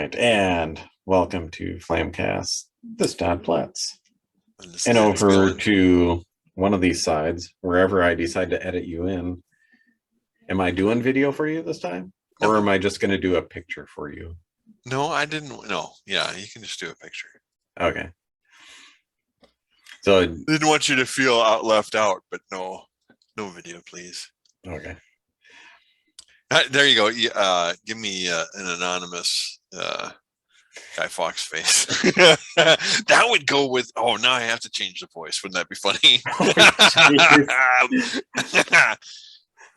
right, and welcome to Flamecast. This is Todd Platts. This And is over Dylan. to one of these sides, wherever I decide to edit you in. Am I doing video for you this time? Or No. am I just going to do a picture for you? No, I didn't. No, yeah, you can just do a picture. Okay. So, Didn't want you to feel left out, but no video, please. okay. There you go. Give me an anonymous Guy Fawkes face. That would go with. Oh, now I have to change the voice. Wouldn't that be funny?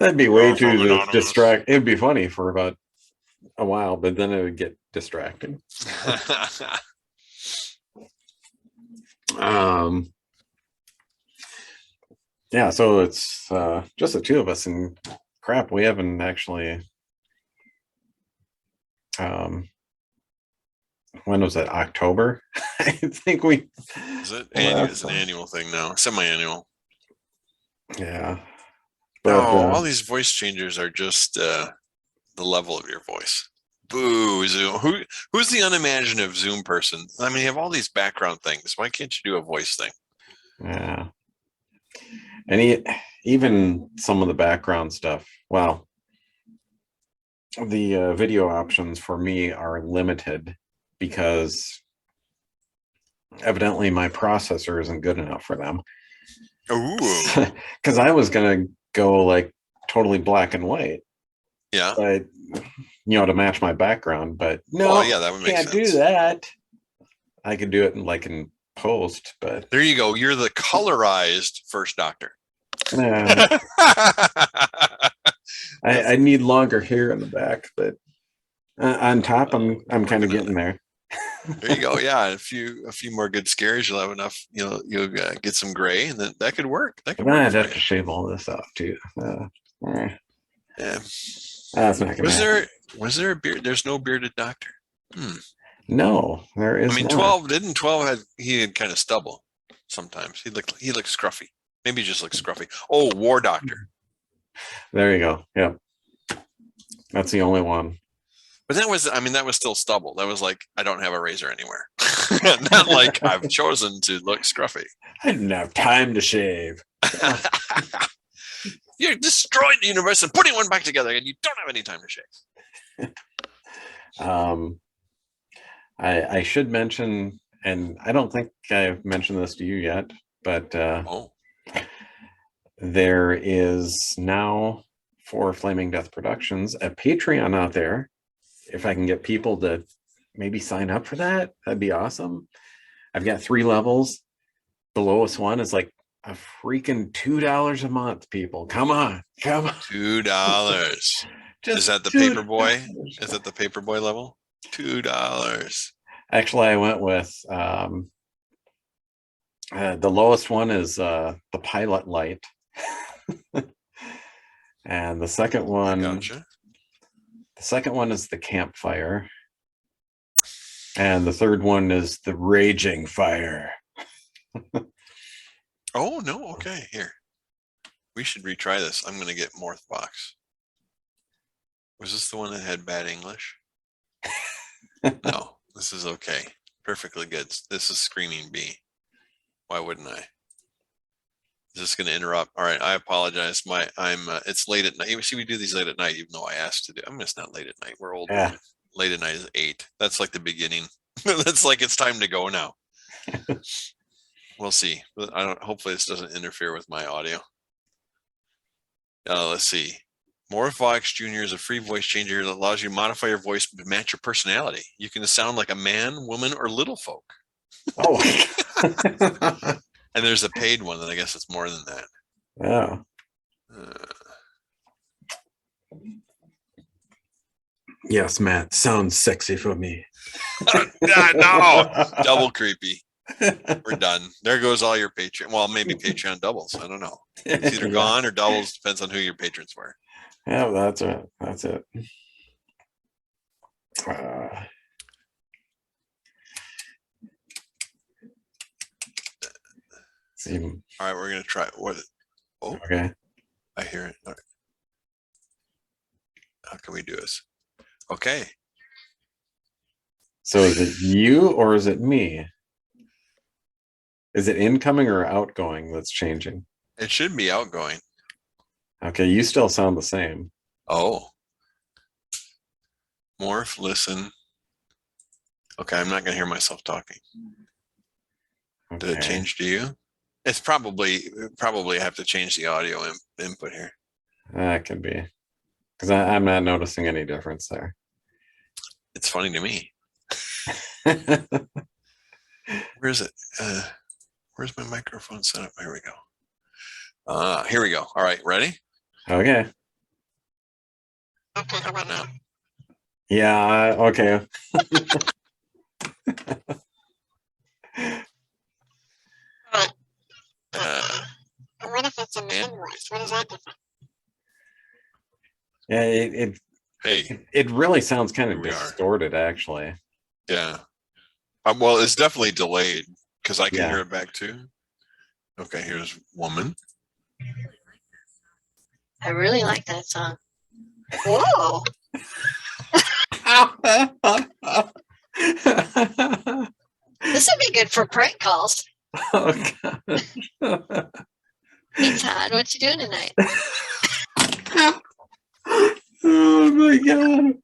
That'd be way too distract. It'd be funny for about a while, but then it would get distracting. Yeah, so it's just the two of us, and crap, we haven't actually when was it? October? I think we is it annual? It's an annual thing now, semi-annual. Yeah, but all these voice changers are just the level of your voice. Boo, Zoom. Who's the unimaginative Zoom person? I mean, you have all these background things. Why can't you do a voice thing? Yeah. And even some of the background stuff. Well, the video options for me are limited because evidently my processor isn't good enough for them. Ooh. Because I was going to go like totally black and white. Yeah. But, to match my background. But no, well, yeah, that would make can't sense. do that. I could do it in post, but there you go. You're the colorized first doctor. I need longer hair in the back, but on top, I'm kind of getting there. There you go. Yeah, a few more good scares. You'll have enough. You'll get some gray, and then that could work. That could work. I'd have to shave all this off too. Yeah. That's not gonna happen. Was there a beard? There's no bearded doctor. No, there is. I mean, not. 12 he had kind of stubble sometimes. He looked scruffy. Maybe he just looked scruffy. Oh, War Doctor. There you go. Yep. That's the only one. But that was still stubble. That was like, I don't have a razor anywhere. Not like I've chosen to look scruffy. I didn't have time to shave. You're destroying the universe and putting one back together, and you don't have any time to shave. I should mention, and I don't think I've mentioned this to you yet, but there is now for Flaming Death Productions a Patreon out there. If I can get people to maybe sign up for that, that'd be awesome. I've got 3 levels. The lowest one is like a freaking $2 a month, people. Come on. $2. Is that the Paperboy? Is that the Paperboy level? $2. Actually, I went with the lowest one is the Pilot Light. And the second one, gotcha. The second one is the Campfire. And the third one is the Raging Fire. Oh, no. Okay. Here. We should retry this. I'm going to get Morthbox. Was this the one that had bad English? No, this is okay. Perfectly good. This is Screaming Bee. Why wouldn't I? Is this going to interrupt? All right. I apologize. It's late at night. You see, we do these late at night, even though I asked to do. I mean, it's not late at night. We're old. Yeah. Late at night is 8. That's like the beginning. That's like it's time to go now. We'll see. Hopefully this doesn't interfere with my audio. Let's see. Morphox Jr. is a free voice changer that allows you to modify your voice to match your personality. You can sound like a man, woman, or little folk. Oh. And there's a paid one that I guess it's more than that. Yeah. Yes, Matt. Sounds sexy for me. No. Double creepy. We're done. There goes all your Patreon. Well, maybe Patreon doubles. I don't know. It's either gone or doubles. Depends on who your patrons were. Yeah, that's it. See. All right, we're gonna try. What? Oh, okay. I hear it. Right. How can we do this? Okay. So is it you or is it me? Is it incoming or outgoing that's changing? It should be outgoing. Okay, you still sound the same. Oh. Morph, listen. Okay, I'm not going to hear myself talking. Did it Okay. change to you? It's probably I have to change the audio input here. That could be. Because I'm not noticing any difference there. It's funny to me. Where is it? Where's my microphone set up? Here we go. Here we go. All right, ready? Okay. Okay, how about now? Yeah, okay. What if it's a man voice? What is that different? Yeah, it really sounds kind of Here we are. distorted, actually. Yeah. Well, it's definitely delayed because I can Yeah. hear it back too. Okay, here's woman. I really like that song. Whoa. This would be good for prank calls. Oh, God. Hey, Todd, what you doing tonight? Oh, my God.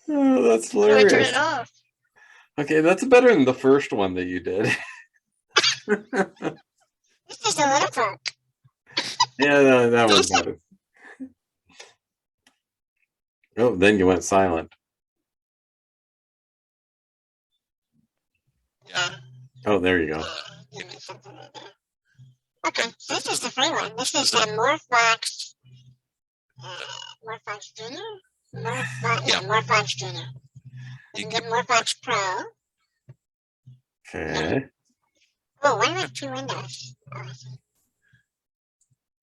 Oh, that's How do I turn hilarious. it off? Okay, that's better than the first one that you did. This is a little prank. Yeah, that was better. Oh, then you went silent. Yeah. Oh, there you go. Okay, So this is the free one. This is the Morphbox. Morphbox Junior? Morphbox Junior. You can get Morphbox Pro. Okay. Oh, why do I have two windows?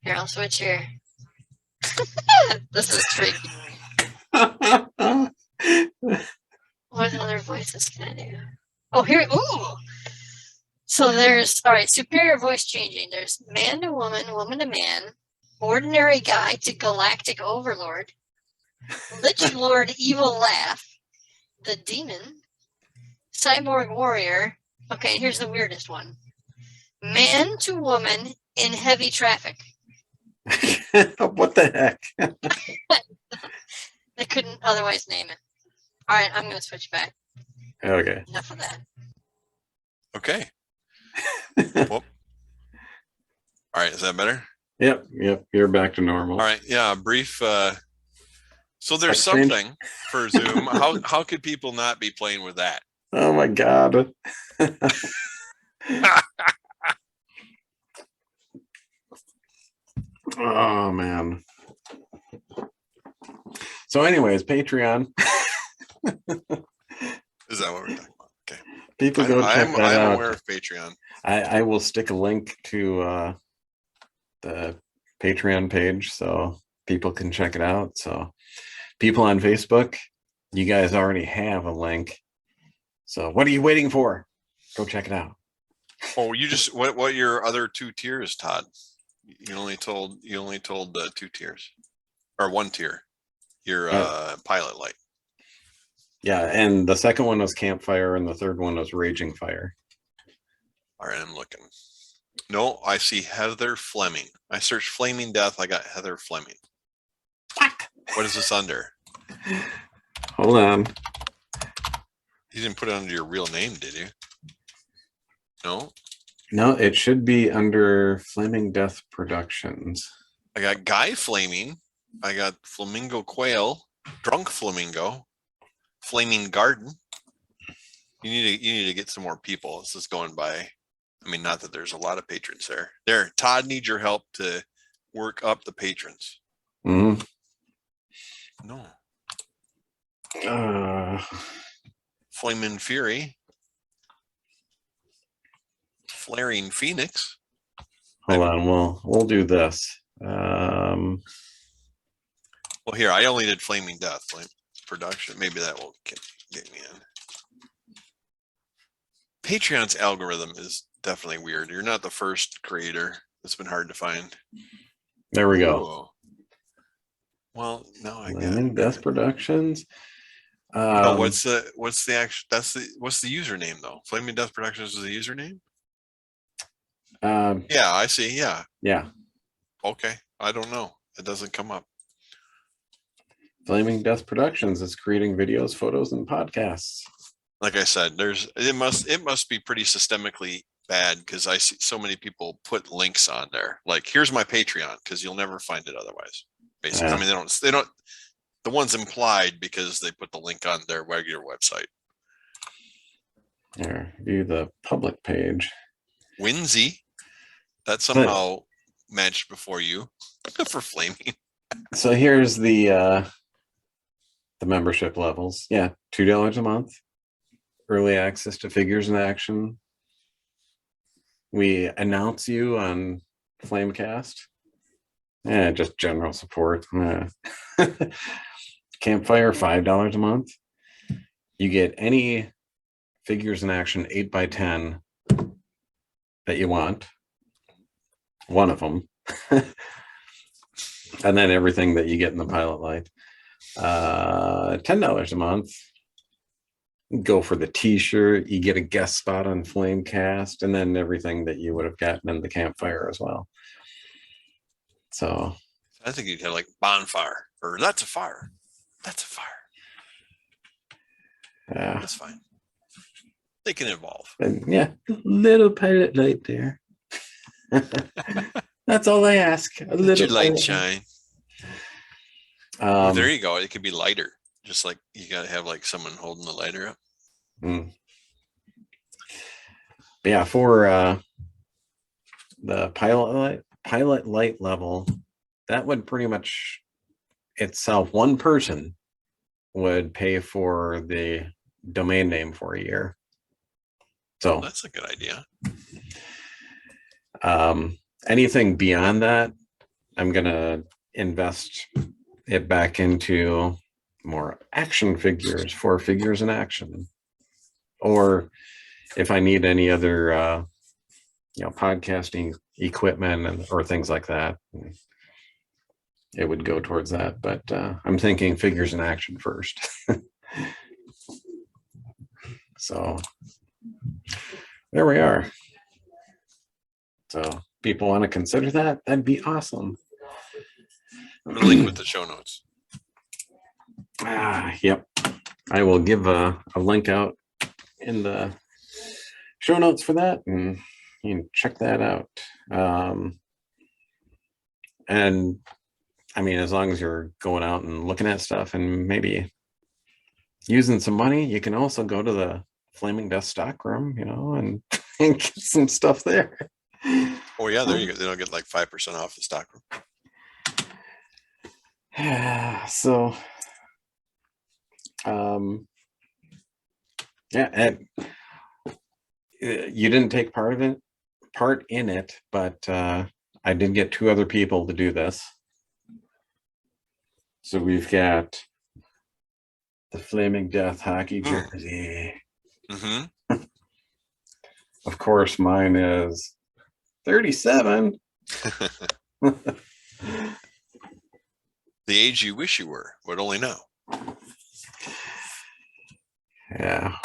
Here, I'll switch here. This is tricky. What other voices can I do? Oh, here. Ooh. So there's, all right, superior voice changing. There's man to woman, woman to man, ordinary guy to galactic overlord, Lich Lord evil laugh, the demon, cyborg warrior. Okay, here's the weirdest one. Man to woman in heavy traffic. What the heck? They couldn't otherwise name it. All right, I'm going to switch back. Okay. Enough of that. Okay. Whoop. All right, is that better? Yep. You're back to normal. All right, yeah, brief. So there's Sex change? something for Zoom. How could people not be playing with that? Oh my God. Oh man. So anyways, Patreon. Is that what we're talking about? Okay. People go check that I'm out. aware of Patreon. I will stick a link to the Patreon page so people can check it out. So people on Facebook, you guys already have a link. So what are you waiting for? Go check it out. Oh, you just what your other two tiers, Todd? You only told 2 tiers or 1 tier. Your pilot light. Yeah, and the second one was Campfire and the third one was Raging Fire. All right, I'm looking. No, I see Heather Fleming. I searched Flaming Death. I got Heather Fleming. What is this under? Hold on. You didn't put it under your real name, did you? No. No, it should be under Flaming Death Productions. I got Guy Flaming. I got Flamingo Quail, Drunk Flamingo, Flaming Garden. You need to get some more people. This is going by. I mean, not that there's a lot of patrons there. There, Todd needs your help to work up the patrons. Mm-hmm. No. Flaming Fury. Flaring Phoenix. Hold on, we'll do this. Well, here, I only did Flaming Death production. Maybe that will get me in. Patreon's algorithm is definitely weird. You're not the first creator. It's been hard to find. There we go. Ooh. Well, no, I got Flaming Death it. Productions. No, what's the actual? What's the username though? Flaming Death Productions is the username. Um, Yeah, I see. Yeah. yeah, Okay. I don't know. It doesn't come up. Flaming Death Productions is creating videos, photos, and podcasts. Like I said, it must be pretty systemically bad because I see so many people put links on there. Like, here's my Patreon, because you'll never find it otherwise. Basically, I mean, they don't. The one's implied because they put the link on their regular website. Here, view the public page. Whinsey, that But somehow matched before you for flaming. so here's the membership levels. Yeah, $2 a month. Early access to figures in action. We announce you on Flamecast. Yeah, just general support. Campfire, $5 a month. You get any figures in action 8x10 that you want. One of them. And then everything that you get in the pilot light. $10 a month. Go for the t-shirt. You get a guest spot on Flamecast, and then everything that you would have gotten in the campfire as well. So I think you'd have like bonfire, or that's a fire. That's a fire. yeah, That's fine. They can evolve. and yeah, little pilot light there. That's all I ask. A Let little your light pilot shine. There you go. It could be lighter. Just like you got to have like someone holding the lighter up. Yeah, for the pilot light level, that would pretty much itself, one person would pay for the domain name for a year. So That's a good idea. Anything beyond that, I'm gonna invest it back into more action figures for figures in action, or if I need any other podcasting equipment or things like that, it would go towards that. But I'm thinking figures in action first. So there we are. So people want to consider that, that'd be awesome. Put a link with the show notes. Yep, I will give a link out in the show notes for that, and you can check that out. And I mean, as long as you're going out and looking at stuff and maybe using some money, you can also go to the Flaming Death stock room, and get some stuff there. Oh yeah, there you go. They don't get like 5% off the stock room. So yeah, and you didn't take part in it, but I did get 2 other people to do this. So we've got the Flaming Death hockey jersey. Of course, mine is 37. The age you wish you were, but only know. Yeah,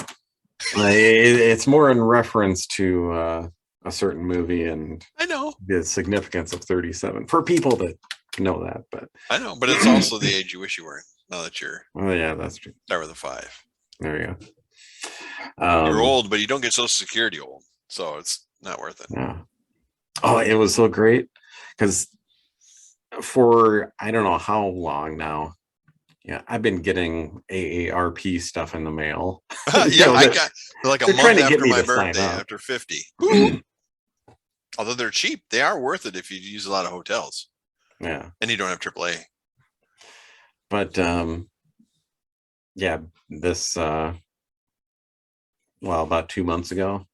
it's more in reference to a certain movie and I know the significance of 37 for people that know that. But I know, but it's also the age you wish you were. Now that you're, oh yeah, that's true. start with a 5. There you go. You're old, but you don't get Social Security old, so it's not worth it. Yeah. Oh, it was so great because for I don't know how long now. Yeah, I've been getting AARP stuff in the mail. Yeah, I got like a month after my birthday, up. after 50. Although they're cheap, they are worth it if you use a lot of hotels. Yeah, and you don't have AAA. But yeah, this about 2 months ago,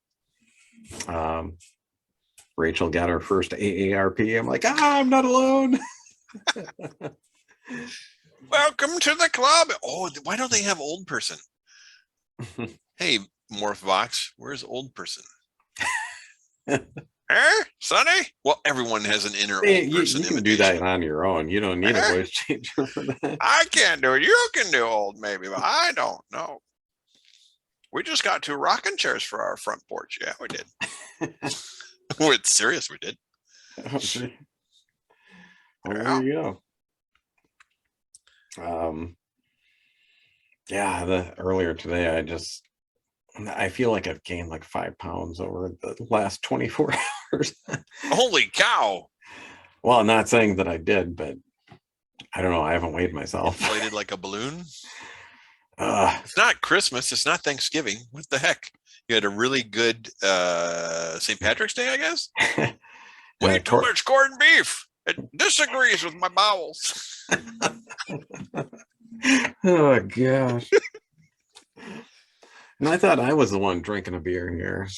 Rachel got her first AARP. I'm like, I'm not alone. Welcome to the club. Oh, why don't they have old person? Hey, Morph Vox, where's old person? Sonny? Well, everyone has an inner Hey, old you, person you can do that imitation. on your own. You don't need a voice changer for that. I can't do it. You can do old, maybe, but I don't know. We just got 2 rocking chairs for our front porch. Yeah, we did. It's serious, we did. Well, there you go. Yeah, earlier today, I feel like I've gained like 5 pounds over the last 24 hours. Holy cow. Well, I'm not saying that I did, but I don't know. I haven't weighed myself. Inflated like a balloon. It's not Christmas. It's not Thanksgiving. What the heck? You had a really good St. Patrick's Day, I guess. Way too much corned beef. It disagrees with my bowels. Oh gosh. And I thought I was the one drinking a beer here.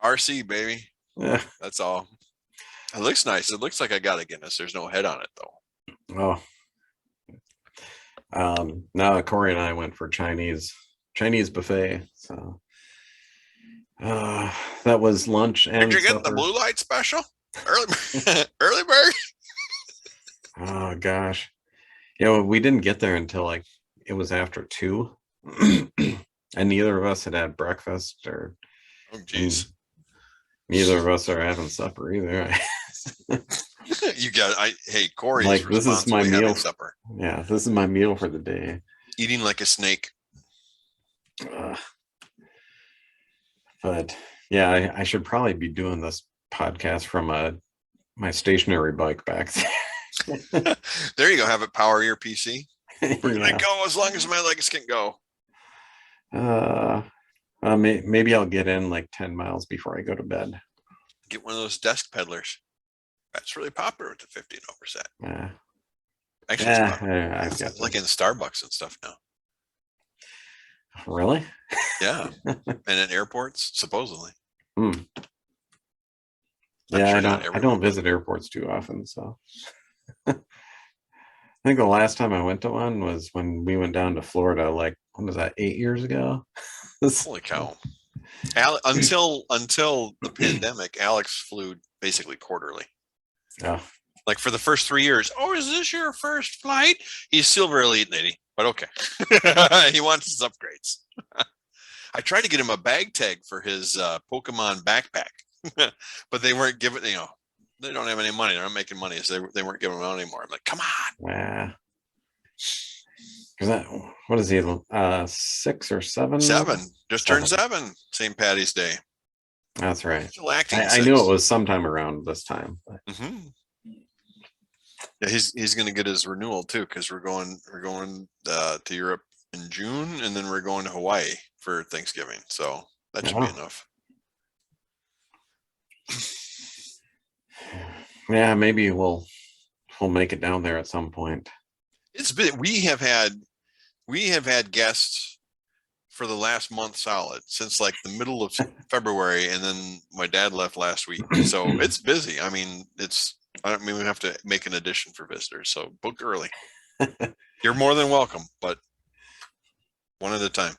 RC, baby. Yeah. That's all. It looks nice. It looks like I got a Guinness. There's no head on it though. Now Corey and I went for Chinese buffet. So that was lunch and did you get supper. the blue light special? Early bird? Oh gosh. We didn't get there until like it was after 2. And neither of us had breakfast or geez. Neither of us are having supper either. You got hey, Corey, like this is my meal supper. Yeah, this is my meal for the day. Eating like a snake. But yeah, I should probably be doing this podcast from my stationary bike back there. There you go. Have it power your PC. We're gonna Yeah. go as long as my legs can go. Maybe I'll get in like 10 miles before I go to bed. Get one of those desk peddlers. That's really popular with the 50 and over set. Yeah. Actually, I've got like in Starbucks and stuff now. Really? Yeah. And at airports, supposedly. Yeah, sure I don't visit airports too often, so I think the last time I went to one was when we went down to Florida, like when was that, 8 years ago? Holy cow. Until the pandemic, Alex flew basically quarterly. Yeah. Like for the first 3 years. Oh, is this your first flight? He's silver elite, lady, but okay. He wants his upgrades. I tried to get him a bag tag for his Pokemon backpack, but they weren't giving, they don't have any money. They're not making money. So they weren't giving him out anymore. I'm like, come on. Yeah. What is he? 6 or 7? 7. Just turned 7. St. Patty's Day. That's right. Still acting I knew it was sometime around this time. But. Yeah, he's going to get his renewal too, because we're going to Europe in June, and then we're going to Hawaii for Thanksgiving. So that should be enough. Yeah, maybe we'll make it down there at some point. It's been we have had guests for the last month solid, since like the middle of February, and then my dad left last week. So it's busy. I mean, we have to make an addition for visitors, so book early. You're more than welcome, but one at a time.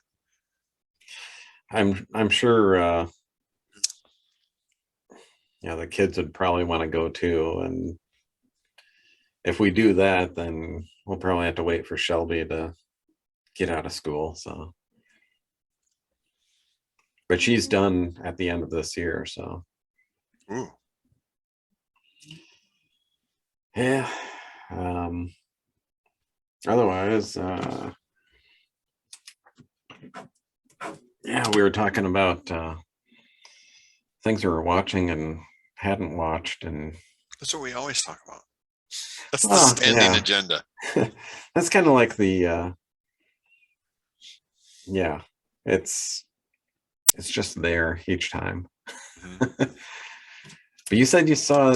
I'm sure the kids would probably want to go too, and if we do that, then we'll probably have to wait for Shelby to get out of school. So, but she's done at the end of this year, so. Ooh. Yeah. Otherwise, we were talking about things we were watching and hadn't watched, and that's what we always talk about. That's the standing agenda. That's kind of like the it's just there each time. But you said you saw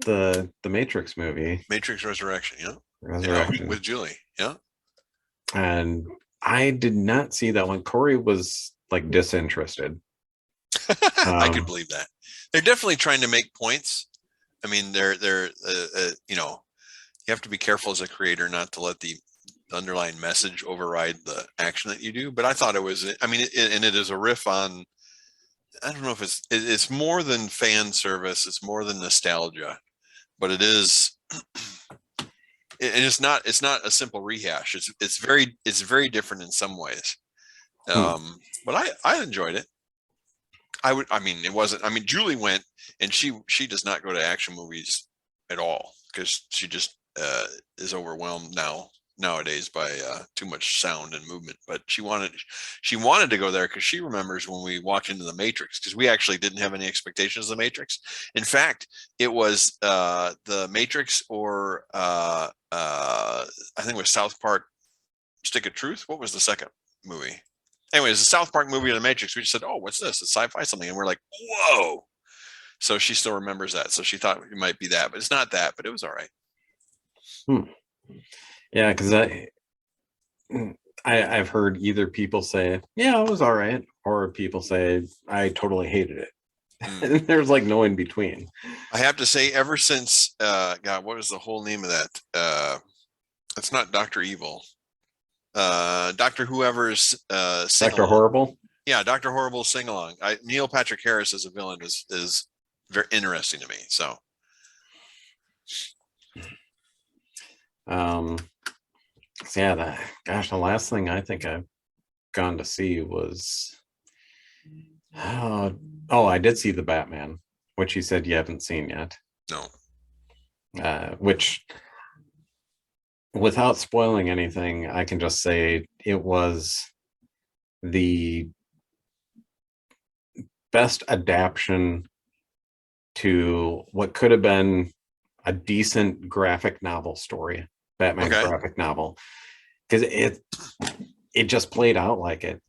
the Matrix movie, Matrix Resurrection. Resurrection. With Julie. Yeah. And I did not see that one. Corey was like disinterested. I could believe that. They're definitely trying to make points. I mean, they're you have to be careful as a creator not to let the underlying message override the action that you do. But I thought it was, I mean, and it is a riff on I don't know if it's more than fan service. It's more than nostalgia, but it is. And it's not a simple rehash. It's very different in some ways. But I enjoyed it. It wasn't. I mean, Julie went, and she does not go to action movies at all because she just is overwhelmed nowadays by too much sound and movement. But she wanted to go there because she remembers when we walked into the Matrix, because we actually didn't have any expectations of the Matrix. In fact, it was the Matrix or I think it was South Park Stick of Truth. What was the second movie? Anyways, the South Park movie of the Matrix. We just said, "Oh, what's this? It's sci-fi something," and we're like, "Whoa!" So she still remembers that. So she thought it might be that, but it's not that. But it was all right. Yeah, because I've heard either people say, "Yeah, it was all right," or people say, "I totally hated it." And there's like no in between. I have to say, ever since God, what was the whole name of that? It's not Dr. Evil. Dr. Whoever's Dr. Horrible. Yeah, Dr. Horrible sing along. Neil Patrick Harris as a villain is very interesting to me. So yeah, the last thing I think I've gone to see was I did see the Batman, which you said you haven't seen yet. No. Which, without spoiling anything, I can just say it was the best adaptation to what could have been a decent graphic novel story, Batman graphic novel, because it just played out like it.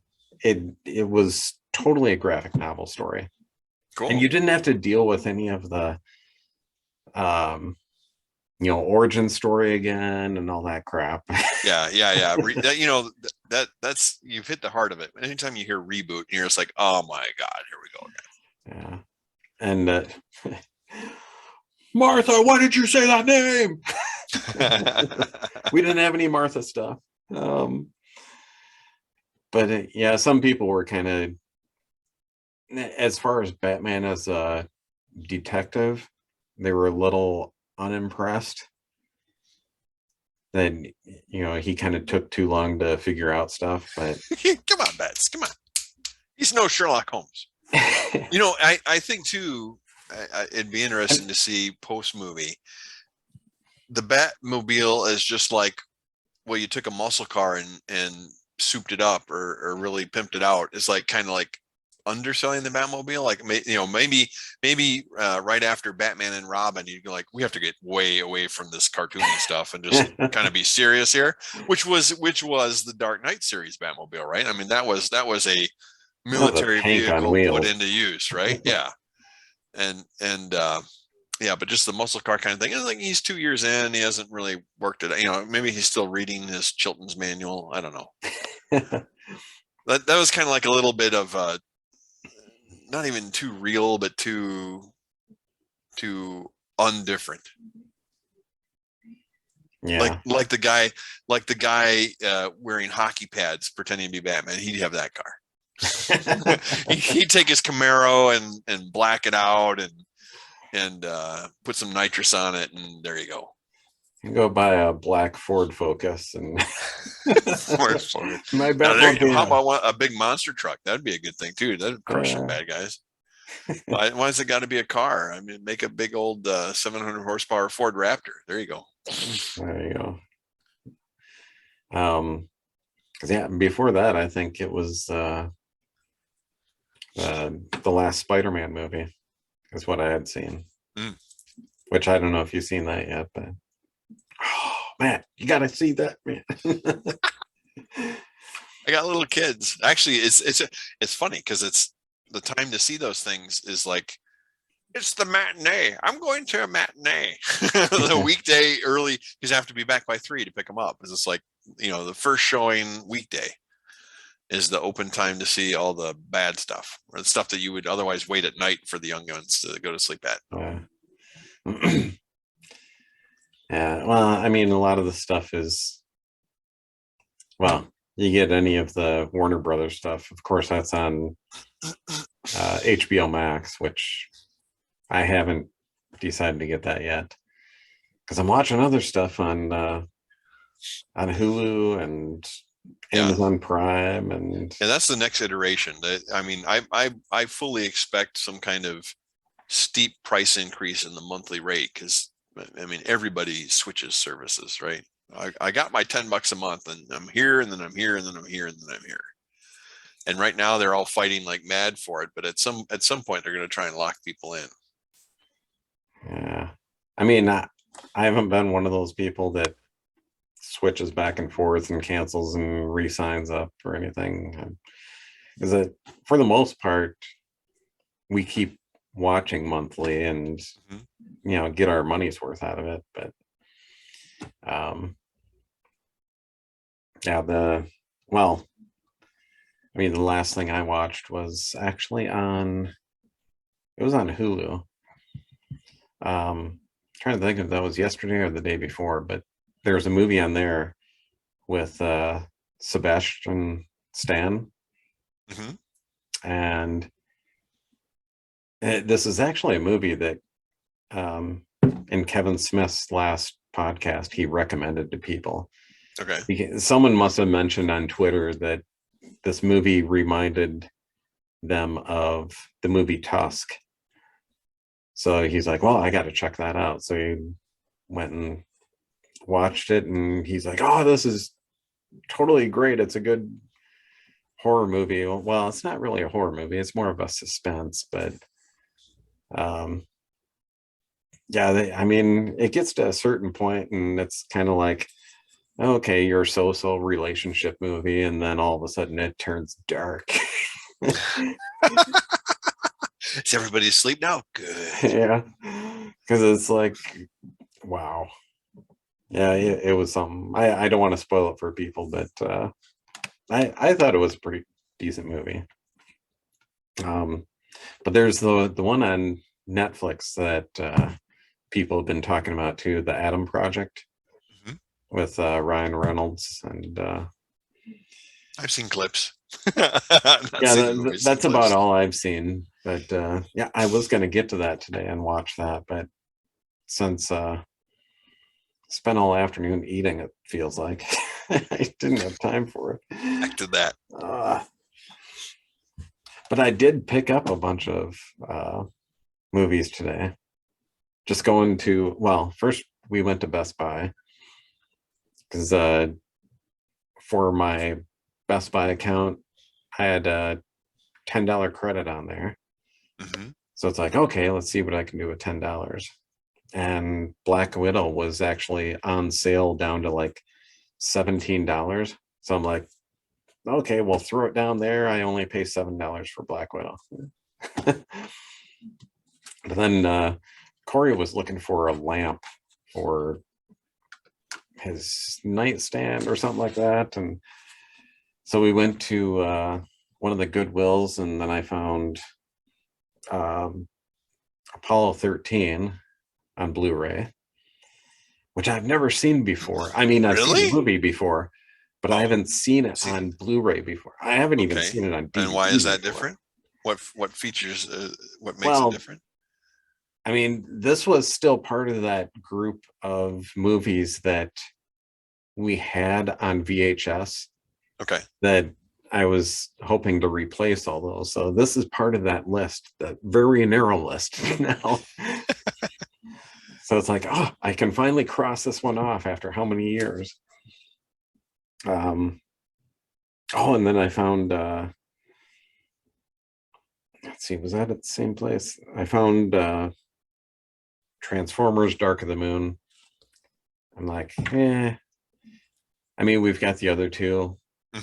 It was totally a graphic novel story. Cool. And you didn't have to deal with any of the origin story again and all that crap. Yeah. That's you've hit the heart of it. Anytime you hear reboot, you're just like, oh my God, here we go again. Yeah. And Martha, why did you say that name? We didn't have any Martha stuff. But some people were kind of, as far as Batman as a detective, they were a little unimpressed that he kind of took too long to figure out stuff. But come on, Bats, come on. He's no Sherlock Holmes. I think too, it'd be interesting to see post movie the Batmobile is just like, well, you took a muscle car and souped it up or really pimped it out. It's like kind of like underselling the Batmobile. Like maybe right after Batman and Robin, you go like, we have to get way away from this cartoony stuff and just kind of be serious here. Which was the Dark Knight series Batmobile, right? I mean, that was a military vehicle put into use, right? Yeah. And but just the muscle car kind of thing. I think he's 2 years in. He hasn't really worked it. Maybe he's still reading his Chilton's manual. I don't know. That was kind of like a little bit of not even too real, but too undifferent. Yeah. Like the guy wearing hockey pads pretending to be Batman. He'd have that car. He'd take his Camaro and black it out and put some nitrous on it, and there you go. You go buy a black Ford Focus and my Batmobile. How about a big monster truck? That'd be a good thing too. That'd crush some bad guys. Why's it got to be a car? I mean, make a big old 700 horsepower Ford Raptor. There you go. There you go. Before that, I think it was the last Spider-Man movie is what I had seen. Which I don't know if you've seen that yet, but man, you gotta see that, man. I got little kids. Actually, it's funny because it's the time to see those things is like, it's the matinee. I'm going to a matinee. The weekday early, because I have to be back by 3 to pick them up. It's like, the first showing weekday is the open time to see all the bad stuff or the stuff that you would otherwise wait at night for the young ones to go to sleep at. Yeah, well, I mean, a lot of the stuff is, you get any of the Warner Brothers stuff. Of course, that's on HBO Max, which I haven't decided to get that yet because I'm watching other stuff on Hulu and Yeah. Amazon Prime, and And that's the next iteration. I mean, I fully expect some kind of steep price increase in the monthly rate because I mean everybody switches services, right? I got my $10 a month and I'm here and then I'm here and then I'm here and then I'm here. And right now they're all fighting like mad for it, but at some point they're going to try and lock people in. yeah, I mean, I haven't been one of those people that switches back and forth and cancels and re-signs up or anything. Is it for the most part we keep watching monthly and get our money's worth out of it, but yeah, I mean, the last thing I watched was actually on Hulu. Trying to think if that was yesterday or the day before, but there was a movie on there with Sebastian Stan. And this is actually a movie that in Kevin Smith's last podcast he recommended to people. Okay. Someone must have mentioned on Twitter that this movie reminded them of the movie Tusk. So he's like, well, I got to check that out. So he went and watched it, and he's like, oh, this is totally great. It's a good horror movie. Well, it's not really a horror movie. It's more of a suspense, but yeah, I mean, it gets to a certain point and it's kind of like, okay, you're a so-so relationship movie, and then all of a sudden it turns dark. Is everybody asleep now? Good. Yeah, because it's like, wow. Yeah, it was something. I don't want to spoil it for people, but I thought it was a pretty decent movie. But there's the one on Netflix that people have been talking about too, the Adam Project with Ryan Reynolds, and I've seen clips. Yeah, that's about all I've seen. But yeah, I was going to get to that today and watch that, but since spent all afternoon eating, it feels like I didn't have time for it. Back to that. But I did pick up a bunch of movies today. Just going to, well, first we went to Best Buy because for my Best Buy account, I had a $10 credit on there. So it's like, okay, let's see what I can do with $10. And Black Widow was actually on sale down to like $17. So I'm like, okay, we'll throw it down there. I only pay $7 for Black Widow. But then Corey was looking for a lamp for his nightstand or something like that. And so we went to one of the Goodwills, and then I found Apollo 13 on Blu-ray, which I've never seen before. I mean, I've seen the movie before, but I haven't seen it on Blu-ray before. I haven't even seen it on DVD. And why is that different? What features? What makes it different? I mean, this was still part of that group of movies that we had on VHS. Okay. That I was hoping to replace all those. So this is part of that list, that very narrow list now. So it's like, oh, I can finally cross this one off after how many years? And then I found, let's see, was that at the same place? I found Transformers Dark of the Moon. I'm like, I mean, we've got the other two,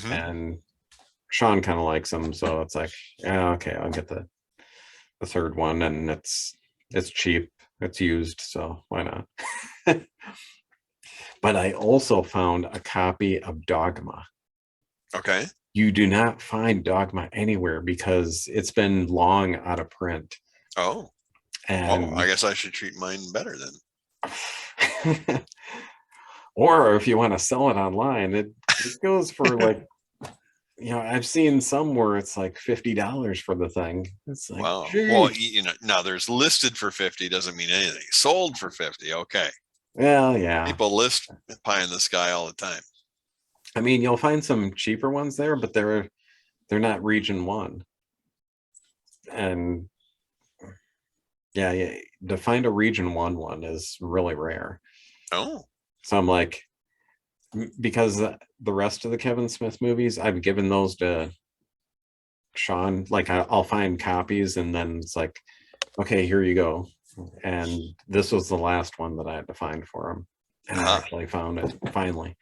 and Sean kind of likes them, so it's like, yeah, okay, I'll get the third one, and it's cheap, it's used, so why not? But I also found a copy of Dogma. Okay. You do not find Dogma anywhere because it's been long out of print. Oh. And I guess I should treat mine better then. Or if you want to sell it online, it goes for like I've seen some where it's like $50 for the thing. It's like, Wow. geez. Well, now there's listed for 50 doesn't mean anything. Sold for 50. Okay. Well, yeah. People list pie in the sky all the time. I mean, you'll find some cheaper ones there, but they're not region 1. And yeah, to find a region 1 one is really rare. Oh. So I'm like, because the rest of the Kevin Smith movies, I've given those to Sean. Like I'll find copies and then it's like, okay, here you go. And this was the last one that I had to find for him. And I actually found it finally.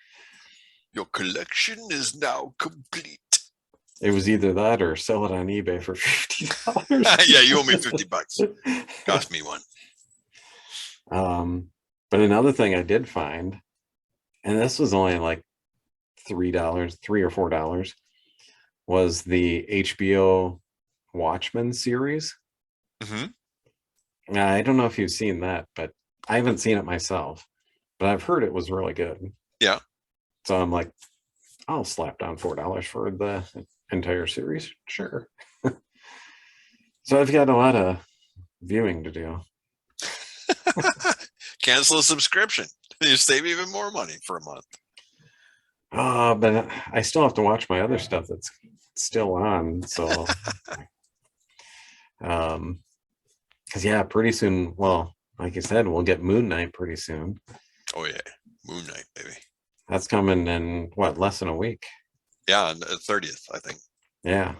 Your collection is now complete. It was either that or sell it on eBay for $50. Yeah, you owe me $50. Cost me one. But another thing I did find, and this was only like $3 or $4, was the HBO Watchmen series. Mm-hmm. I don't know if you've seen that, but I haven't seen it myself, but I've heard it was really good. Yeah. So I'm like, I'll slap down $4 for the entire series. Sure. So I've got a lot of viewing to do. Cancel a subscription. You save even more money for a month. But I still have to watch my other stuff that's still on. So, because yeah, pretty soon. Well, like you said, we'll get Moon Knight pretty soon. Oh yeah, Moon Knight, baby. That's coming in what, less than a week? Yeah, on the 30th, I think. Yeah.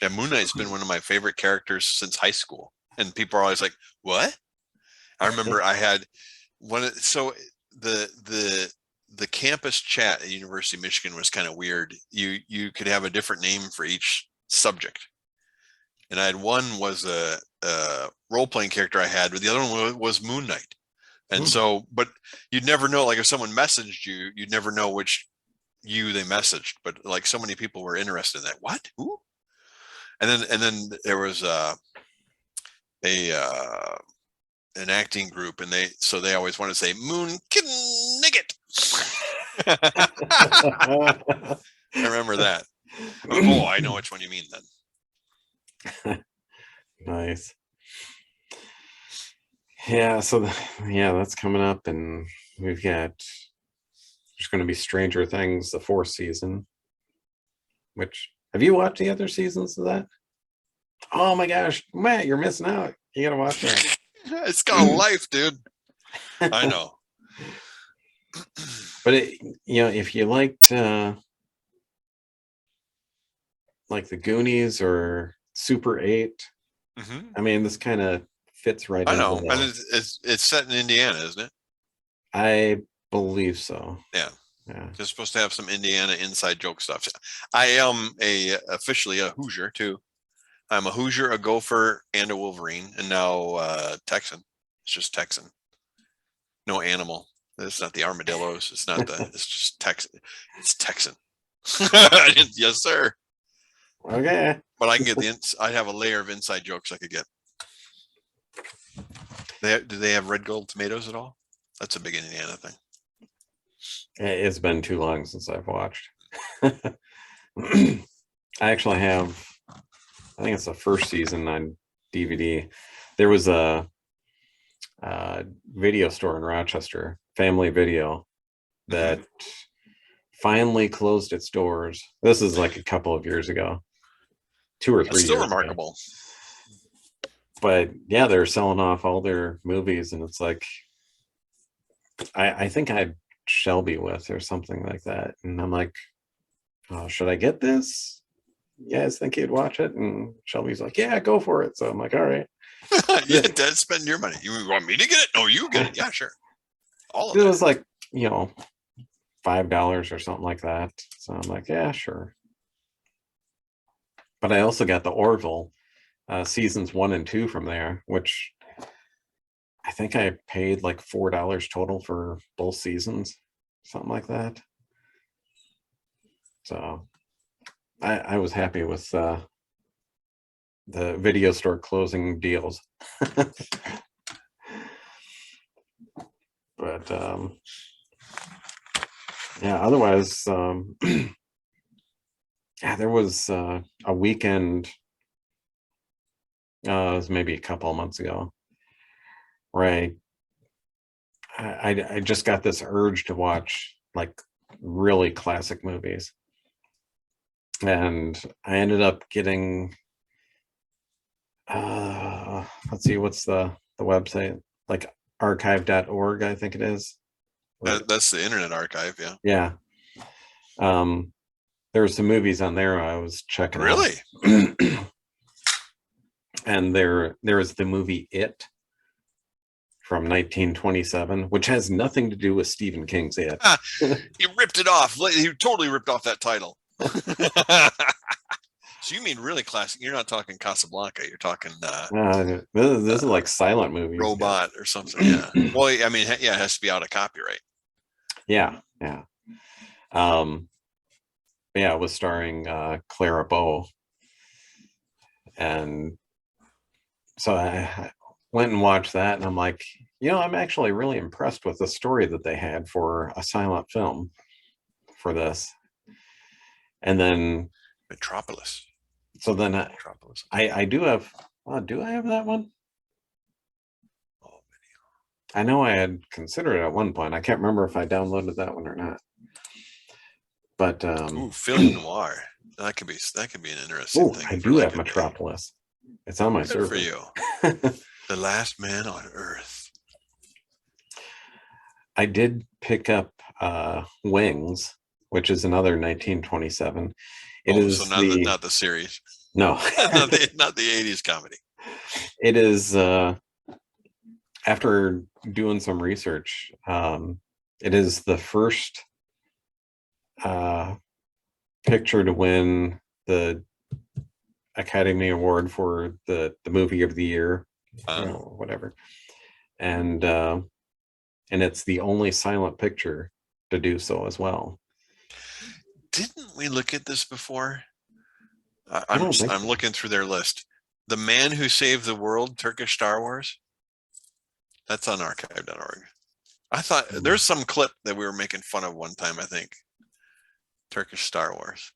Yeah, Moon Knight's been one of my favorite characters since high school, and people are always like, "What?" I remember I had one. So the campus chat at University of Michigan was kind of weird. You could have a different name for each subject, and I had one was a role playing character I had, but the other one was Moon Knight. And so, but you'd never know. Like if someone messaged you, you'd never know which they messaged. But like so many people were interested in that. What? Who? And then there was an acting group, and they always want to say Moon Nigget. I remember that. Oh, I know which one you mean then. Nice. Yeah, so that's coming up, and there's going to be Stranger Things, the 4th season. Which, have you watched the other seasons of that? Oh my gosh, Matt, you're missing out. You gotta watch that. It's got a life, dude. I know. But if you liked like the Goonies or Super 8, I mean, this kind of fits right I into know, that. and it's set in Indiana, isn't it? I believe so. Yeah. Yeah. They're supposed to have some Indiana inside joke stuff. I am officially a Hoosier too. I'm a Hoosier, a Gopher, and a Wolverine, and now Texan. It's just Texan. No animal. It's not the armadillos. It's not it's just Texan. It's Texan. Yes, sir. Okay. But I can get I have a layer of inside jokes I could get. Do they have red gold tomatoes at all? That's a big Indiana thing. It's been too long since I've watched. I actually have, I think it's the first season on DVD. There was a video store in Rochester, Family Video, that finally closed its doors. This is like a couple of years ago, 2 or 3 That's years still remarkable. Ago. But yeah, they're selling off all their movies, and it's like, I think I had Shelby with or something like that, and I'm like, oh, should I get this? You guys think you'd watch it? And Shelby's like, yeah, go for it. So I'm like, all right. Yeah, Dad, spend your money. You want me to get it? No, you get it. Yeah, sure. All of it it was like, $5 or something like that. So I'm like, yeah, sure. But I also got the Orville seasons 1 and 2 from there, which I think I paid like $4 total for both seasons, something like that. So I was happy with the video store closing deals. But yeah, otherwise, Yeah, there was a weekend, it was maybe a couple of months ago, where I just got this urge to watch like really classic movies. And I ended up getting let's see, what's the website? Like archive.org, I think it is. That's the Internet Archive, yeah. Yeah. There were some movies on there I was checking out. Really? And there was the movie It from 1927, which has nothing to do with Stephen King's It. He ripped it off. He totally ripped off that title. So you mean really classic? You're not talking Casablanca. You're talking This is like silent movies. Robot or something. Yeah. Well, I mean, yeah, it has to be out of copyright. Yeah. Yeah, it was starring Clara Bow. And so I went and watched that, and I'm like, I'm actually really impressed with the story that they had for a silent film for this. And then Metropolis. So then Metropolis. I do have, do I have that one? I know I had considered it at one point. I can't remember if I downloaded that one or not. But ooh, film noir. That could be an interesting thing. I do have Metropolis. It's on my server. For you. The Last Man on Earth. I did pick up Wings, which is another 1927. It is so not the series. No. not the 80s comedy. It is after doing some research, it is the first picture to win the Academy Award for the movie of the year, whatever. And it's the only silent picture to do so as well. Didn't we look at this before? I'm looking through their list. The Man Who Saved the World, Turkish Star Wars. That's on archive.org. I thought there's some clip that we were making fun of one time, I think. Turkish Star Wars.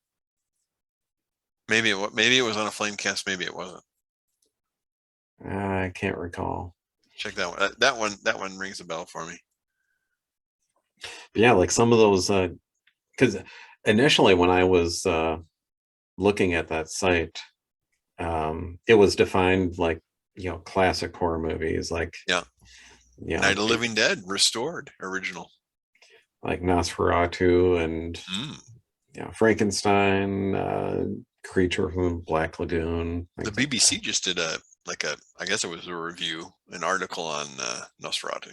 Maybe it was on a Flamecast, maybe it wasn't. I can't recall. Check that one. That one rings a bell for me. But yeah, like some of those, because initially when I was looking at that site, it was defined like classic horror movies, like Night of the Living Dead restored original, like Nosferatu and Frankenstein, Creature from the Black Lagoon. The BBC just did I guess it was a review, an article on Nosferatu.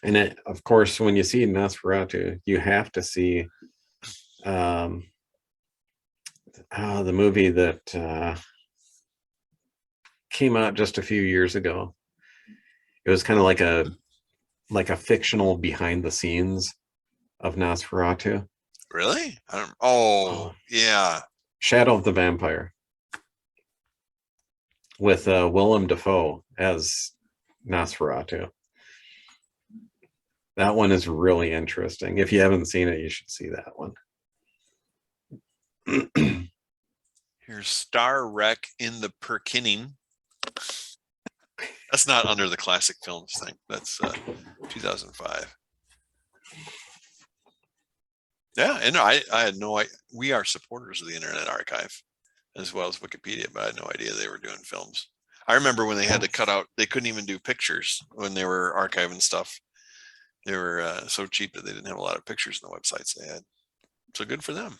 And of course, when you see Nosferatu, you have to see the movie that came out just a few years ago. It was kind of like a fictional behind the scenes of Nosferatu. Really? Oh, yeah. Shadow of the Vampire with Willem Dafoe as Nosferatu. That one is really interesting. If you haven't seen it, you should see that one. Here's Star Wreck in the Perkinning. That's not under the classic films thing. That's 2005. Yeah, and I had no idea. We are supporters of the Internet Archive as well as Wikipedia, but I had no idea they were doing films. I remember when they had to cut out, they couldn't even do pictures when they were archiving stuff. They were so cheap that they didn't have a lot of pictures in the websites they had. So good for them.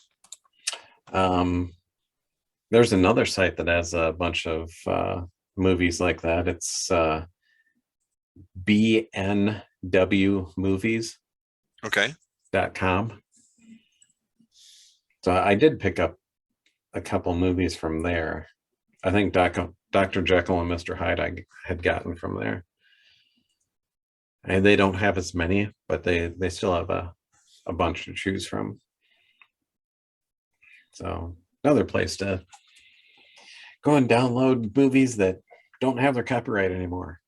There's another site that has a bunch of movies like that. It's bnwmovies. Okay. .com. So I did pick up a couple movies from there. I think Dr. Jekyll and Mr. Hyde I had gotten from there. And they don't have as many, but they still have a bunch to choose from. So another place to go and download movies that don't have their copyright anymore.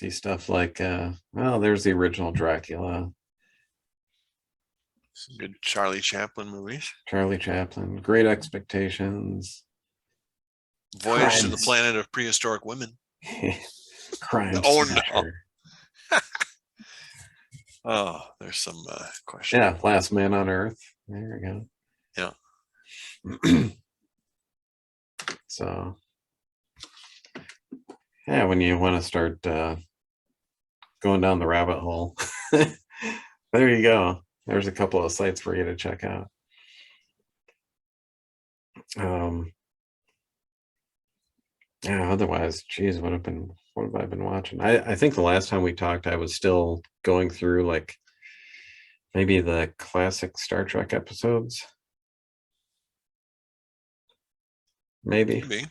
See stuff like, well, there's the original Dracula, Some good Charlie Chaplin movies. Charlie Chaplin, Great Expectations, Voyage to the Crimes. Planet of Prehistoric Women. Crime Oh, no. Smasher. Oh, there's some questions. Yeah, Last Man on Earth. There we go. Yeah. So, yeah, when you want to start going down the rabbit hole, there you go. There's a couple of sites for you to check out. Yeah, otherwise, geez, what have I been watching? I think the last time we talked, I was still going through like maybe the classic Star Trek episodes. Maybe. Maybe.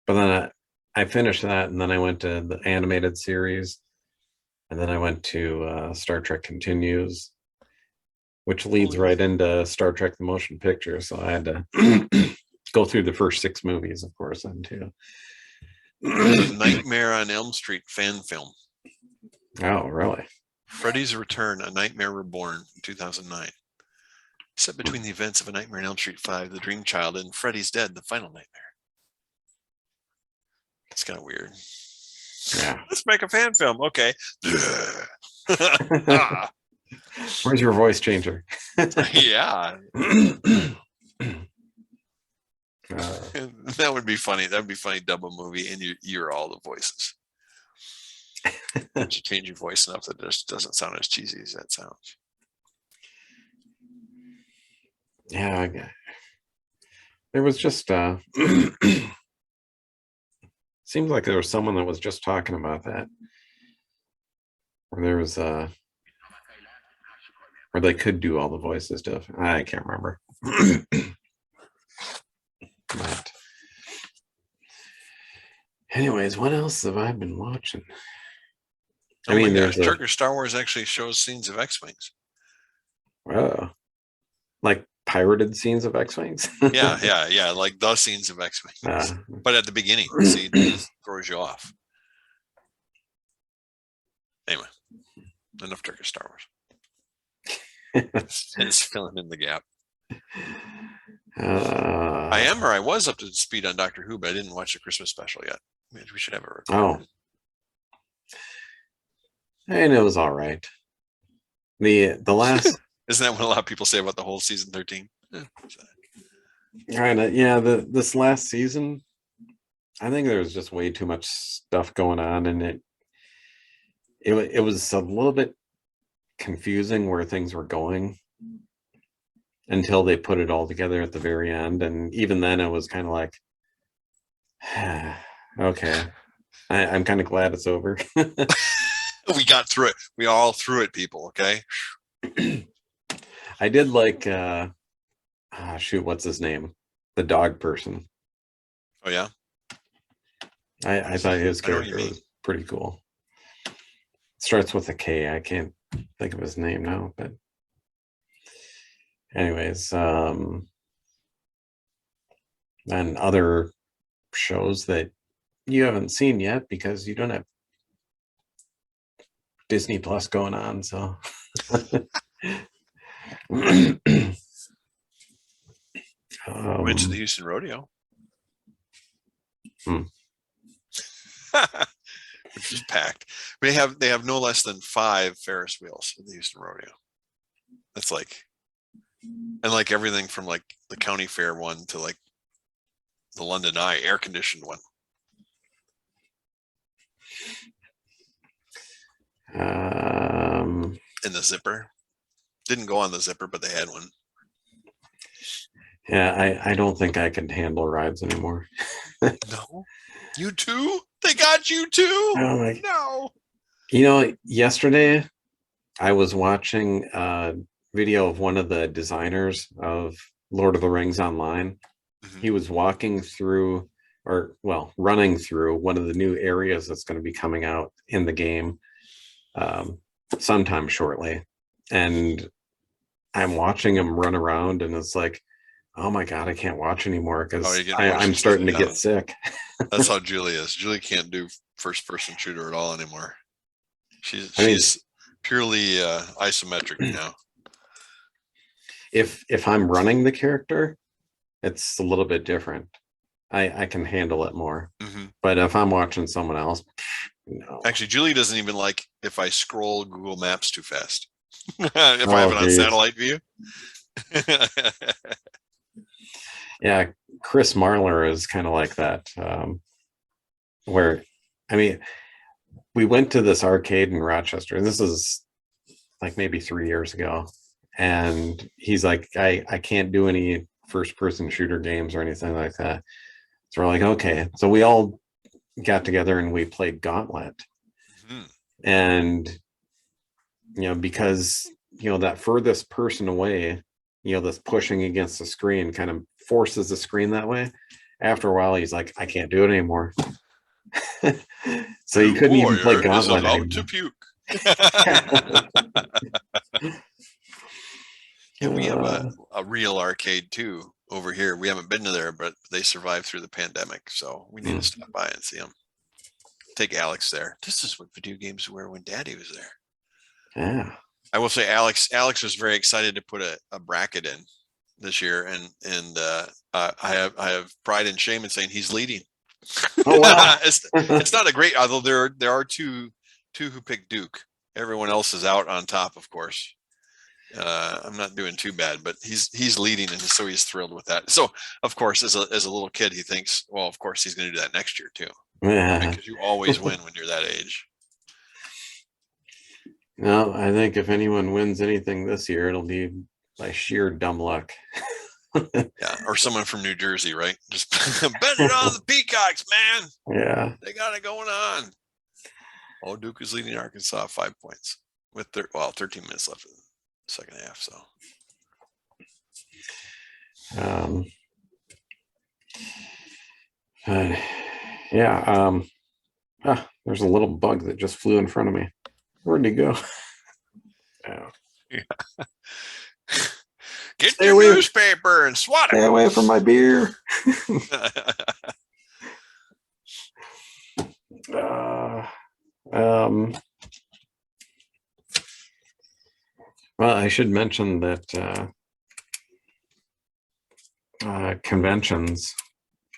But then I finished that, and then I went to the animated series, and then I went to Star Trek Continues, which leads right into Star Trek the Motion Picture. So I had to go through the first 6 movies, of course, then too. Nightmare on Elm Street fan film. Oh, really? Freddy's Return, A Nightmare Reborn, 2009. Set between the events of A Nightmare on Elm Street 5, The Dream Child, and Freddy's Dead, The Final Nightmare. It's kind of weird. Yeah. Let's make a fan film. Okay. Ah, Where's your voice changer? yeah. Uh, That would be funny. That would be funny. Dub a movie and you hear all the voices. You change your voice enough that it just doesn't sound as cheesy as that sounds. yeah, there was just seems like there was someone that was just talking about that, where there was where they could do all the voices stuff. I can't remember. But anyways, what else have I been watching? Oh my gosh, Turkish Star Wars actually shows scenes of X-Wings. Like pirated scenes of X-Wings? yeah, like the scenes of X-Wings. But at the beginning, see, it throws you off. Anyway, enough Turkish Star Wars. It's filling in the gap. I was up to speed on Doctor Who, but I didn't watch the Christmas special yet. We should have it recorded. And it was all right. The last isn't that what a lot of people say about the whole season 13? kind of, yeah. This last season, I think there was just way too much stuff going on, and it was a little bit confusing where things were going until they put it all together at the very end. And even then it was kind of like, okay, I'm kind of glad it's over. We got through it. We all through it, people. Okay. I did like, shoot, what's his name? The dog person. Oh yeah. I thought his character was pretty cool. Starts with a K. I can't think of his name now, but anyways, and other shows that you haven't seen yet because you don't have Disney Plus going on, so went to the Houston Rodeo. Which is packed. They have no less than 5 Ferris wheels at the Houston Rodeo. That's like, and like everything from like the county fair one to like the London Eye air conditioned one. And the zipper didn't go on the zipper, but they had one. Yeah, I don't think I can handle rides anymore. No, you too? They got you too? Oh my. No. You know, yesterday I was watching a video of one of the designers of Lord of the Rings Online. Mm-hmm. He was walking through, running through one of the new areas that's going to be coming out in the game sometime shortly. And I'm watching him run around, and it's like, oh my God, I can't watch anymore Oh, because you're getting motion I'm starting to sickness. get sick. That's how Julie is. Julie can't do first person shooter at all anymore. I mean, She's purely isometric now. if I'm running the character, it's a little bit different. I can handle it more. Hmm. But if I'm watching someone else, no. Actually, Julie doesn't even like if I scroll Google Maps too fast. If I have Oh, it on geez. satellite view. Yeah, Chris Marler is kind of like that. Where, I mean, we went to this arcade in Rochester. This is like maybe 3 years ago. And he's like, I can't do any first person shooter games or anything like that. So we're like, okay. So we all got together and we played Gauntlet. Hmm. And, because, that furthest person away, this pushing against the screen kind of forces the screen that way. After a while, he's like, I can't do it anymore. So you couldn't even play Gauntlet about anymore. to puke. Yeah, we have a real arcade too over here. We haven't been to there, but they survived through the pandemic, so we need to stop by and see them. Take Alex there. This is what video games were when Daddy was there. Yeah. I will say, Alex was very excited to put a bracket in this year, and I have pride and shame in saying he's leading. Oh wow. It's not a great, although there are two who picked Duke. Everyone else is out on top, of course. I'm not doing too bad, but he's leading, and so he's thrilled with that. So, of course, as a little kid, he thinks, well, of course, he's going to do that next year too, Yeah. because you always win when you're that age. No, I think if anyone wins anything this year, it'll be by sheer dumb luck. Yeah, or someone from New Jersey, right? Just bet it on the Peacocks, man. Yeah. They got it going on. Oh, Duke is leading Arkansas 5 points with 13 minutes left in the second half. So, yeah. There's a little bug that just flew in front of me. Where'd he go? Oh. yeah. Get Stay your away. newspaper and swat Stay it. away from my beer. Well, I should mention that conventions,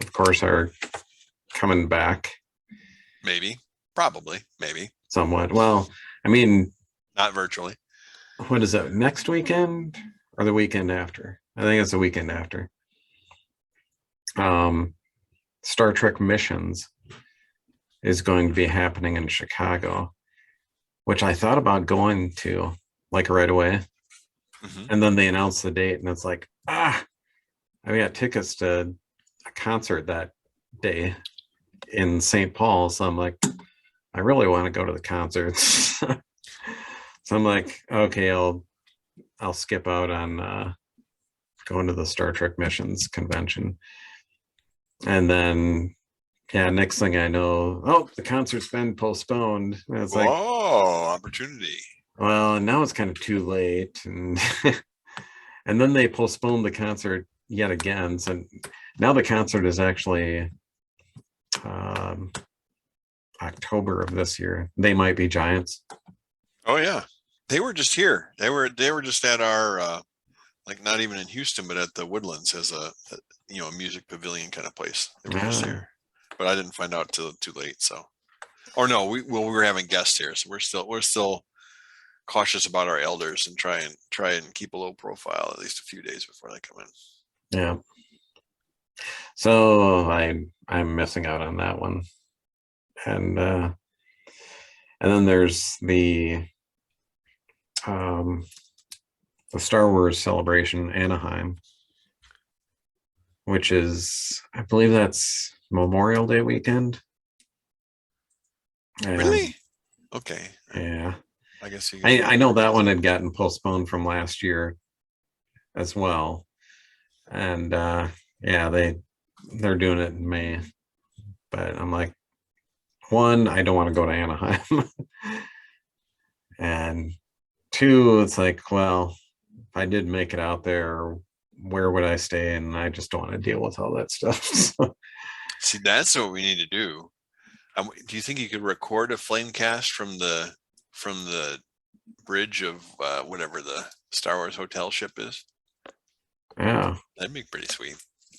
of course, are coming back Maybe, probably, maybe somewhat. Well, I mean, not virtually. what is it, next weekend or the weekend after? I think it's the weekend after. Star Trek Missions is going to be happening in Chicago, which I thought about going to like right away. Mhm. And then they announced the date, and it's like, I got tickets to a concert that day in St. Paul. So I'm like, I really want to go to the concerts. So I'm like, okay, I'll skip out on going to the Star Trek Missions convention. And then, yeah, next thing I know, the concert's been postponed. And it's like, opportunity. well, now it's kind of too late. And and then they postponed the concert yet again. So now the concert is actually October of this year. They Might Be Giants. Oh yeah, they were just here. They were just at our like not even in Houston, but at the Woodlands as a music pavilion kind of place. They were just here, but I didn't find out till too late. So, or no, we were having guests here, so we're still cautious about our elders and try and keep a low profile at least a few days before they come in. Yeah. So I'm missing out on that one. And then there's the Star Wars Celebration Anaheim, which is, I believe that's Memorial Day weekend. And, Really? Okay. Yeah. I guess I know that one had gotten postponed from last year as well. And yeah, they're doing it in May. But I'm like, one, I don't want to go to Anaheim. And two, it's like, well, if I did make it out there, where would I stay? And I just don't want to deal with all that stuff. So, See, that's what we need to do. Do you think you could record a Flamecast from the bridge of whatever the Star Wars hotel ship is? yeah, That'd be pretty sweet.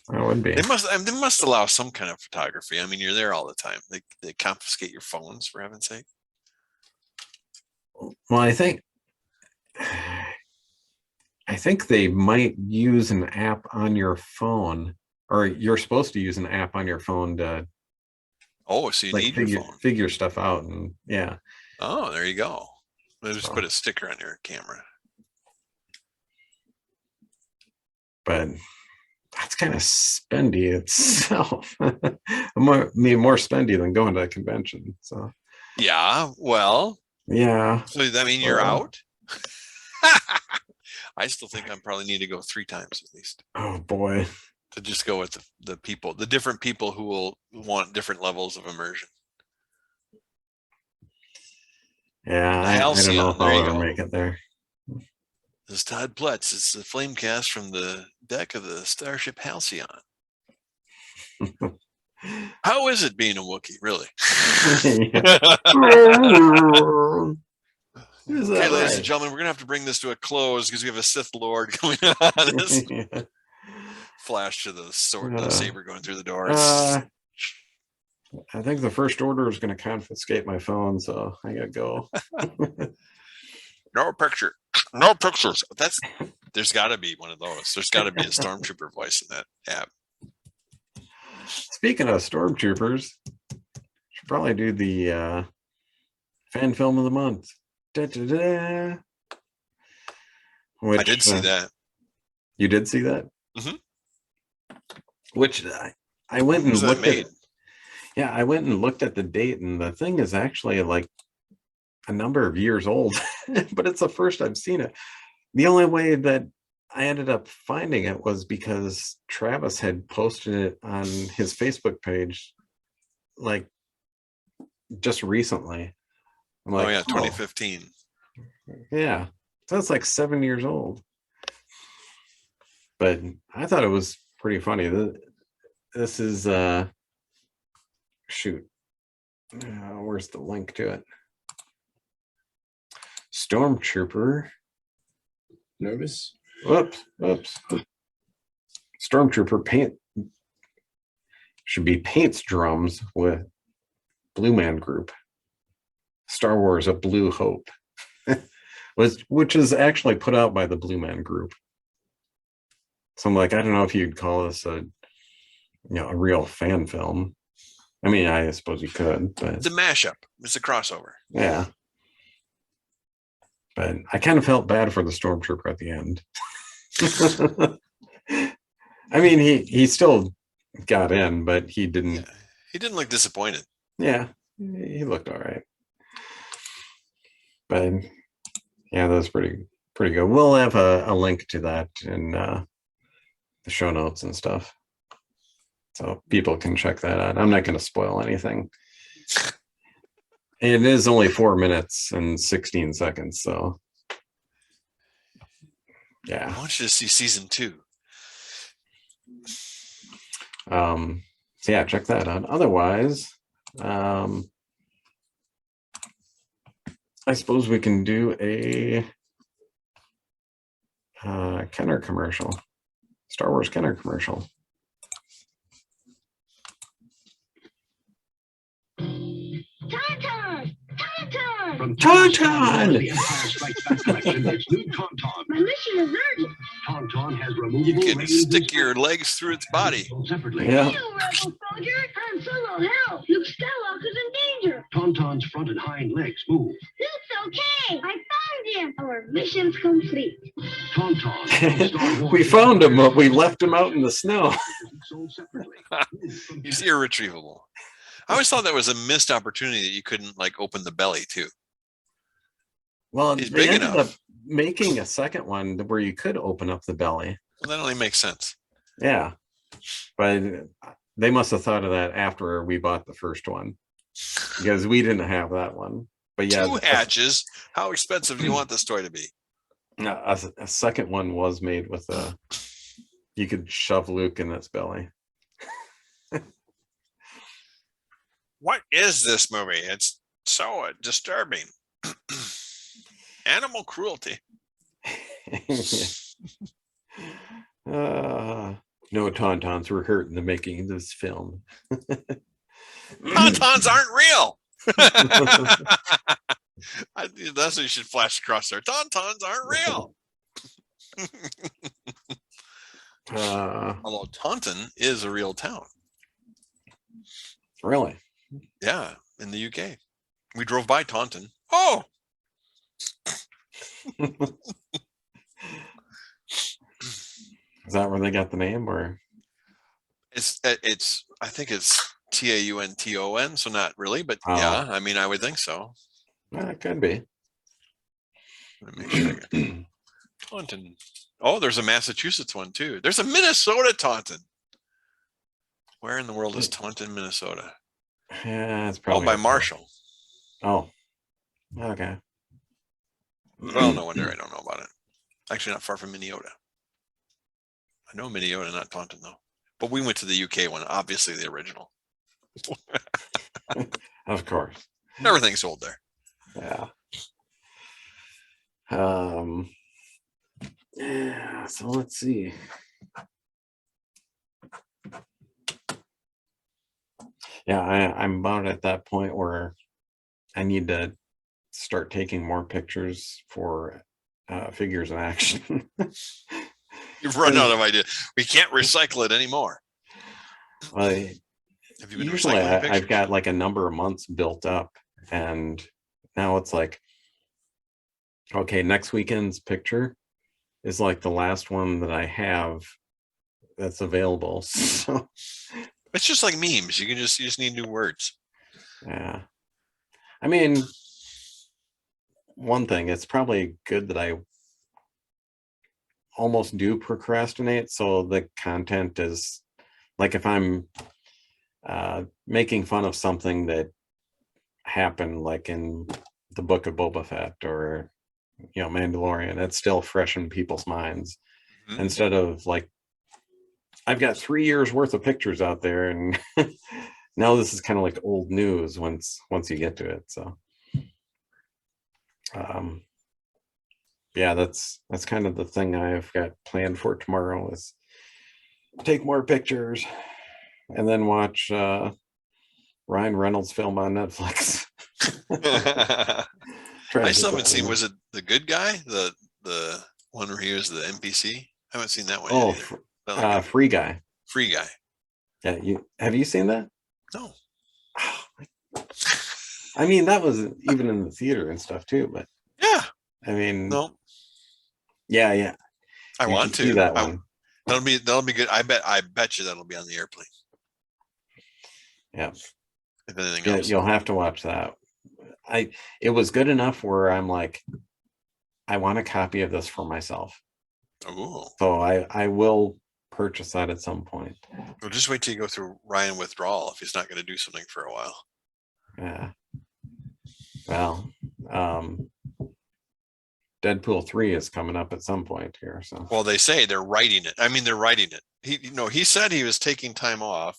that would be. They must allow some kind of photography. I mean, you're there all the time. They confiscate your phones, for heaven's sake. Well, I think they might use an app on your phone, or you're supposed to use an app on your phone to Oh, so you need your phone. figure stuff out, and yeah. Oh, there you go. They just So, put a sticker on your camera. but that's kind of spendy itself. more spendy than going to a convention. So Yeah, well, yeah. so that mean you're Well, out? I still think I probably need to go 3 times at least oh boy. to just go with the people, the different people who will want different levels of immersion. Yeah, The I don't know Halcyon, if there I'll you ever go. make it there. This is Todd Pletz. It's the Flamecast from the deck of the Starship Halcyon. How is it being a Wookiee, really? Is Okay, that ladies right? and gentlemen, we're gonna have to bring this to a close because we have a Sith Lord coming on. This flash to the sword, the saber going through the door. I think the First Order is going to confiscate my phone, so I gotta go. No picture, no pictures. There's got to be one of those. There's got to be a stormtrooper voice in that app. Speaking of stormtroopers, should probably do the fan film of the month. Da-da-da. Which, I did see that. You did see that? Mhm. Which I went and Who's that looked made? at. Yeah, I went and looked at the date, and the thing is actually like a number of years old, but it's the first I've seen it. The only way that I ended up finding it was because Travis had posted it on his Facebook page, like just recently. I'm like, Oh yeah, oh, 2015. yeah. So it's like 7 years old. But I thought it was pretty funny. This is shoot. Where's the link to it? Stormtrooper. Nervous? Whoops. Stormtrooper should be paints drums with Blue Man Group. Star Wars: A Blue Hope, which is actually put out by the Blue Man Group. So I'm like, I don't know if you'd call this a real fan film. I mean, I suppose you could, but It's a mashup. It's a crossover. yeah. But I kind of felt bad for the stormtrooper at the end. I mean, he still got in, but he didn't. Yeah. He didn't look disappointed. Yeah, he looked all right. But yeah, that was pretty good. We'll have a link to that in the show notes and stuff, so people can check that out. I'm not going to spoil anything. It is only 4 minutes and 16 seconds, so yeah. I want you to see season 2. So yeah, check that out. Otherwise, I suppose we can do a Kenner commercial, Star Wars Kenner commercial. From Tauntaun! The Empire Strikes Back collection, it's new Tauntaun. My mission is urgent. Tauntaun has You removable can ranges stick your legs through its body. sold separately. Yeah. You rebel soldier! Han Solo, help! Luke Skywalker's in danger! Tauntaun's front and hind legs move. Luke's okay! I found him! Our mission's complete. Tauntaun from Star Wars We found him, but we left him out in the snow. sold separately. He's irretrievable. I always thought that was a missed opportunity that you couldn't like open the belly too. Well, He's they big ended enough. up making a second one where you could open up the belly. Well, that only makes sense. Yeah, but they must have thought of that after we bought the first one, because we didn't have that one. But yeah, 2 hatches. How expensive do you want this toy to be? a second one was made with You could shove Luke in its belly. What is this movie? It's so disturbing. Animal cruelty. No tauntauns were hurt in the making of this film. Tauntauns aren't real. That's what you should flash across there. Tauntauns aren't real. Although Taunton is a real town. Really? Yeah, in the UK. We drove by Taunton. Oh, Is that where they got the name, or? it's I think it's Taunton, so not really, but Oh. yeah, I mean, I would think so. It could be. Let me make sure I get Taunton. Oh, there's a Massachusetts one too. There's a Minnesota Taunton. Where in the world is Taunton, Minnesota? Yeah, it's Oh, probably by Marshall. Oh, okay. Well, no wonder I don't know about it. Actually, not far from Minnesota. I know Minnesota, not Taunton though. But we went to the UK one, obviously the original. Of course. Everything's sold there. Yeah. Yeah, so let's see. Yeah, I'm about at that point where I need to start taking more pictures for figures in action. You've run out of ideas. We can't recycle it anymore. Well, Have you been usually recycling I've pictures? got like a number of months built up, and now it's like, okay, next weekend's picture is like the last one that I have that's available. So It's just like memes. You just need new words. yeah, I mean, one thing, it's probably good that I almost do procrastinate, so the content is like, if I'm making fun of something that happened like in the book of Boba Fett or Mandalorian, it's still fresh in people's minds. Mhm. Instead of like, I've got 3 years worth of pictures out there, and now this is kind of like old news once you get to it. So yeah, that's kind of the thing I've got planned for tomorrow, is take more pictures and then watch Ryan Reynolds film on Netflix. I still haven't seen. Was it The Good Guy? The one where he was the NPC? I haven't seen that one yet either. Free Guy. Free Guy. Yeah, have you seen that? No. I mean, that was even in the theater and stuff too, but Yeah. I mean, No. yeah. I You want should to. see that one. That'll be good. I bet you that'll be on the airplane. Yeah. If anything Yeah, else. you'll have to watch that. It was good enough where I'm like, I want a copy of this for myself. Ooh. So I will purchase that at some point. Well, just wait till you go through Ryan withdrawal if he's not going to do something for a while. Yeah. Well, Deadpool 3 is coming up at some point here. So Well, they say they're writing it. I mean, they're writing it. He said he was taking time off.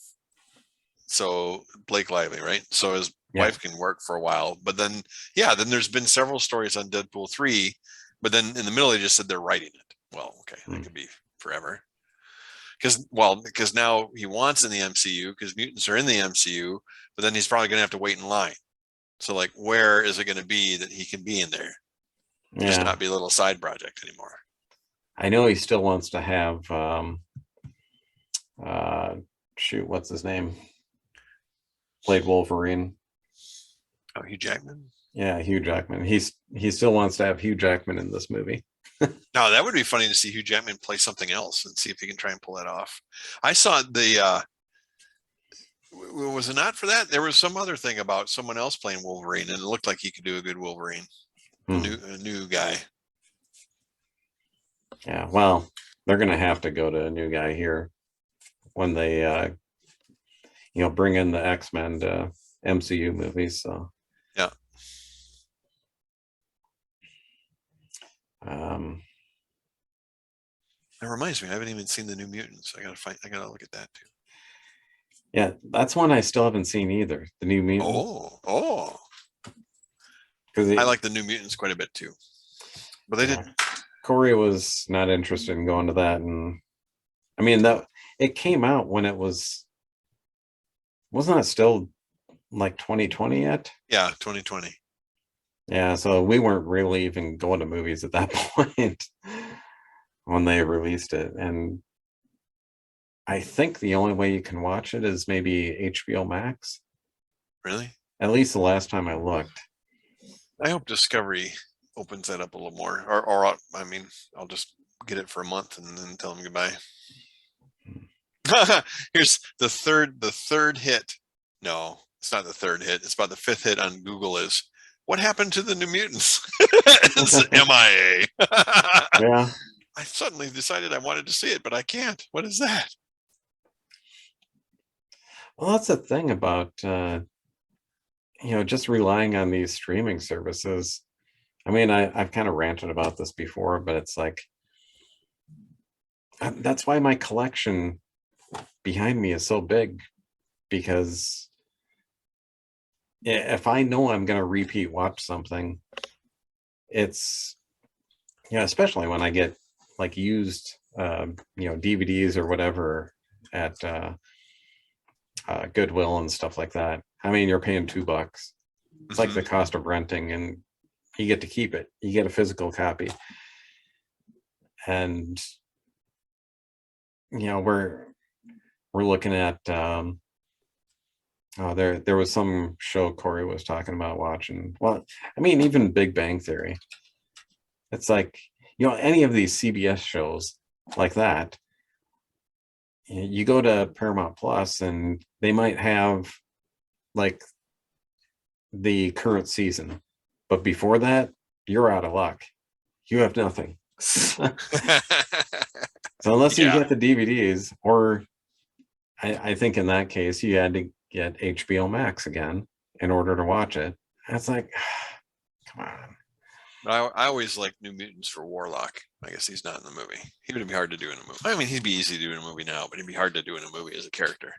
So Blake Lively, right? So his wife can work for a while. But then, then there's been several stories on Deadpool 3. But then in the middle, they just said they're writing it. Well, okay, that could be forever. Because now he wants in the MCU, because mutants are in the MCU, but then he's probably going to have to wait in line. So, like, where is it going to be that he can be in there? Just not be a little side project anymore. I know he still wants to have what's his name? Played Wolverine. Oh, Hugh Jackman? Yeah, Hugh Jackman. He still wants to have Hugh Jackman in this movie. No, that would be funny to see Hugh Jackman play something else and see if he can try and pull that off. I saw was it not for that? There was some other thing about someone else playing Wolverine, and it looked like he could do a good Wolverine. A new guy. Yeah, well, they're gonna have to go to a new guy here when they bring in the X-Men to MCU movies. So yeah. That reminds me, I haven't even seen the New Mutants. I gotta look at that too. Yeah, that's one I still haven't seen either. The New Mutants. Oh, Because I like the New Mutants quite a bit too. But they did. Corey was not interested in going to that, and I mean that it came out when it wasn't it still like 2020 yet? Yeah, 2020. Yeah, so we weren't really even going to movies at that point when they released it. And I think the only way you can watch it is maybe HBO Max. Really? At least the last time I looked. I hope Discovery opens that up a little more. I mean, I'll just get it for a month and then tell them goodbye. Here's the third hit. No, it's not the third hit. It's about the fifth hit on Google is what happened to the New Mutants? It's MIA. Yeah. I suddenly decided I wanted to see it, but I can't. What is that? Well, that's the thing about just relying on these streaming services. I mean, I've kind of ranted about this before, but it's like that's why my collection behind me is so big, because if I know I'm going to repeat watch something, it's especially when I get like used DVDs or whatever at Goodwill and stuff like that. I mean, you're paying $2. It's like the cost of renting, and you get to keep it. You get a physical copy. And we're looking at there was some show Corey was talking about watching. Well, I mean, even Big Bang Theory. It's like, any of these CBS shows like that, you go to Paramount Plus and they might have like the current season, but before that, you're out of luck. You have nothing. So unless you get the DVDs, or I think in that case you had to get HBO Max again in order to watch it. That's like, come on. I always like New Mutants for Warlock. I guess he's not in the movie. He would be hard to do in a movie. I mean, he'd be easy to do in a movie now, but he'd be hard to do in a movie as a character.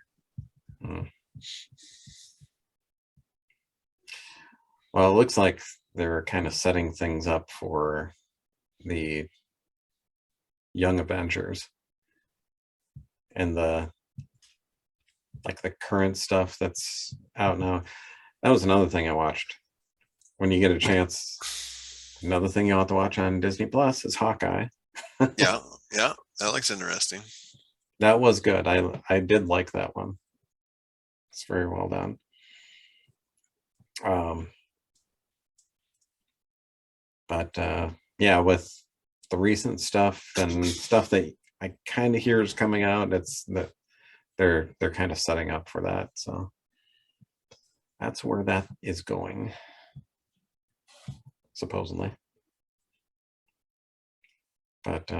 Well, it looks like they're kind of setting things up for the Young Avengers and the current stuff that's out now. That was another thing I watched. When you get a chance, another thing you'll have to watch on Disney Plus is Hawkeye. Yeah, that looks interesting. That was good. I did like that one. It's very well done. But with the recent stuff and stuff that I kind of hear is coming out, it's that they're kind of setting up for that. So that's where that is going, supposedly. But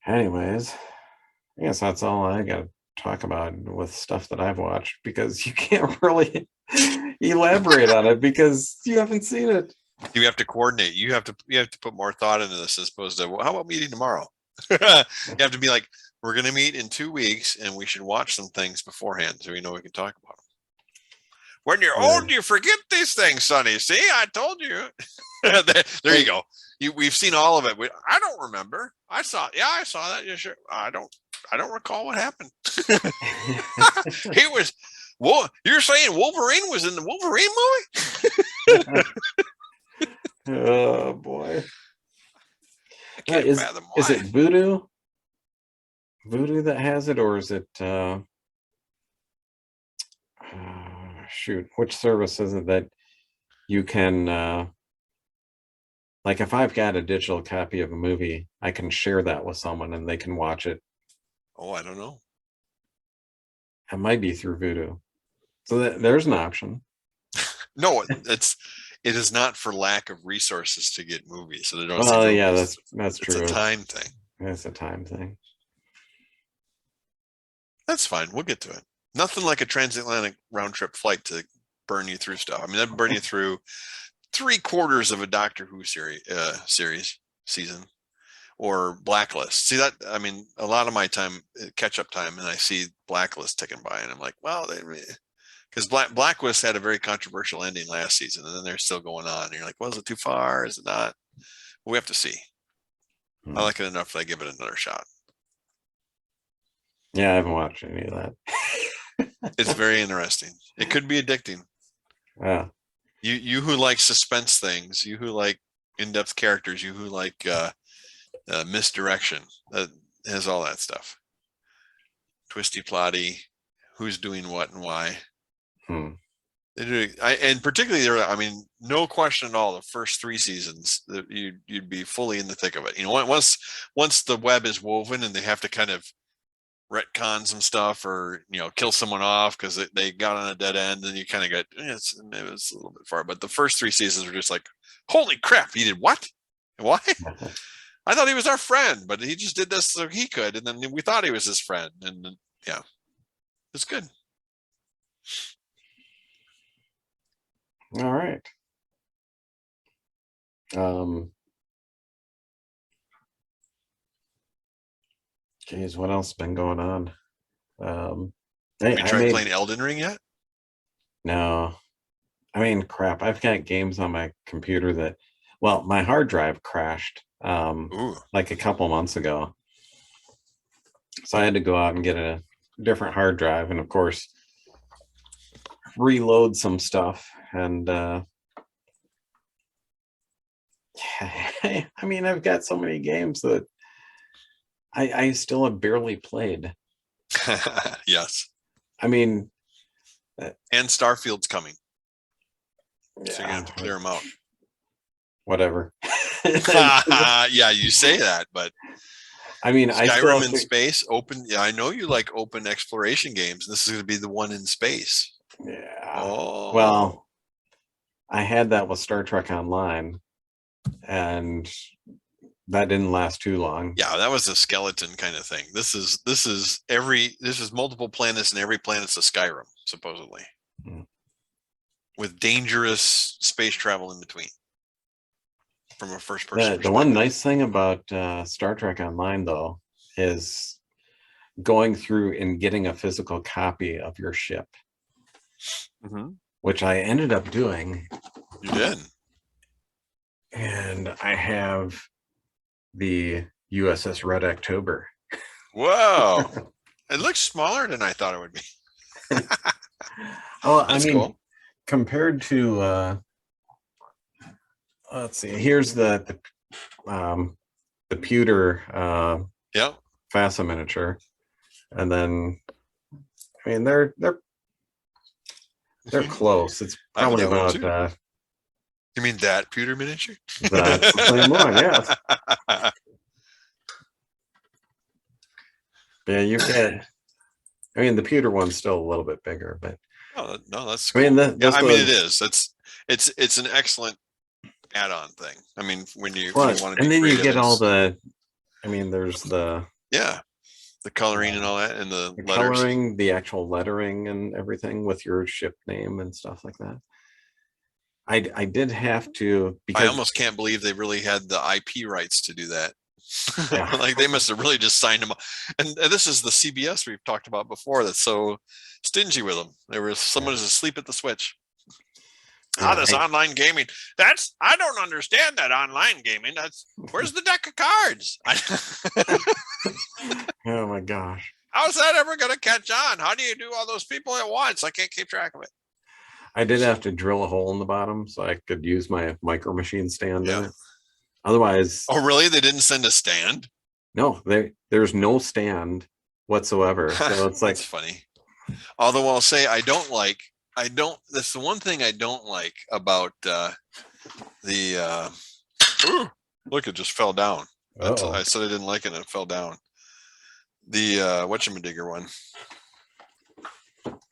anyways, I guess that's all I got to talk about with stuff that I've watched, because you can't really elaborate on it because you haven't seen it. You have to coordinate. You have to put more thought into this as opposed to, well, how about meeting tomorrow? You have to be like, we're going to meet in 2 weeks and we should watch some things beforehand so we know we can talk about them. When you're old, you forget these things, Sonny. See, I told you. There you go. We've seen all of it. I don't remember. I saw that. Yeah, sure. I don't recall what happened. He was. Well, you're saying Wolverine was in the Wolverine movie? Oh boy! I can't fathom why. Is it Voodoo? Voodoo that has it, or is it? Shoot, which service is it that you can? Like, if I've got a digital copy of a movie, I can share that with someone and they can watch it. Oh, I don't know. It might be through Voodoo. So there's an option. No, it is not for lack of resources to get movies. So they don't. Well, yeah, that's true. It's a time thing. It's a time thing. That's fine. We'll get to it. Nothing like a transatlantic round trip flight to burn you through stuff. I mean, that'd burn you through 3/4 of a Doctor Who series. season, or Blacklist. See that? I mean, a lot of my time, catch-up time, and I see Blacklist ticking by, and I'm like, well, because Blacklist had a very controversial ending last season, and then they're still going on. And you're like, well, is it too far? Is it not? Well, we have to see. I like it enough that I give it another shot. Yeah, I haven't watched any of that. It's very interesting. It could be addicting. Yeah. You who like suspense things, you who like in-depth characters, you who like misdirection, has all that stuff. Twisty plotty, who's doing what and why. And particularly, I mean, no question at all, the first 3 seasons that you'd be fully in the thick of it. You know, once the web is woven and they have to kind of retcon some stuff, or kill someone off because they got on a dead end, and you kind of get maybe it's a little bit far. But the first 3 seasons were just like, holy crap, he did what? Why? I thought he was our friend, but he just did this so he could, and then we thought he was his friend, and yeah, it's good. All right. Geez, what else has been going on? Have you tried playing Elden Ring yet? No. I mean, crap. I've got games on my computer that, well, my hard drive crashed like a couple months ago. So I had to go out and get a different hard drive, and of course, reload some stuff. And I mean, I've got so many games that I still have barely played. Yes. I mean, and Starfield's coming, yeah, so you have to clear them out. Whatever. Yeah, you say that, but I mean, Skyrim in space, open. Yeah, I know you like open exploration games. This is going to be the one in space. Yeah. Oh, Well, I had that with Star Trek Online, and that didn't last too long. yeah, that was a skeleton kind of thing. This is multiple planets, and every planet's a Skyrim, supposedly, with dangerous space travel in between. From a first person. The one nice thing about Star Trek Online, though, is going through and getting a physical copy of your ship, which I ended up doing. You did. And I have the USS Red October. Whoa. It looks smaller than I thought it would be. Oh, That's I mean, cool. Compared to let's see, here's the pewter Yeah. FASA miniature, and then I mean they're close. It's I have probably that one about too. You mean that pewter miniature? that's the same one, yes. Yeah, you get. I mean, the pewter one's still a little bit bigger, but Oh, no, that's I mean, cool. Yeah, I mean, it was, is. It's an excellent add-on thing. I mean, when you well, want to and be then you creative, get all the. I mean, there's the coloring and all that, and the letters. coloring, the actual lettering, and everything with your ship name and stuff like that. I did have to, because I almost can't believe they really had the IP rights to do that. Yeah. Like they must have really just signed them up. And this is the CBS we've talked about before that's so stingy with them. There was someone who's asleep at the switch. This online gaming. I don't understand that online gaming. Where's the deck of cards? Oh my gosh. How's that ever going to catch on? How do you do all those people at once? I can't keep track of it. I did have to drill a hole in the bottom so I could use my micro machine stand in Yeah. it. Otherwise, Oh, really? They didn't send a stand? no, there's no stand whatsoever. So it's like, That's funny. Although I'll say that's the one thing I don't like about look, it just fell down. I said I didn't like it and it fell down. The whatchamadiggor one.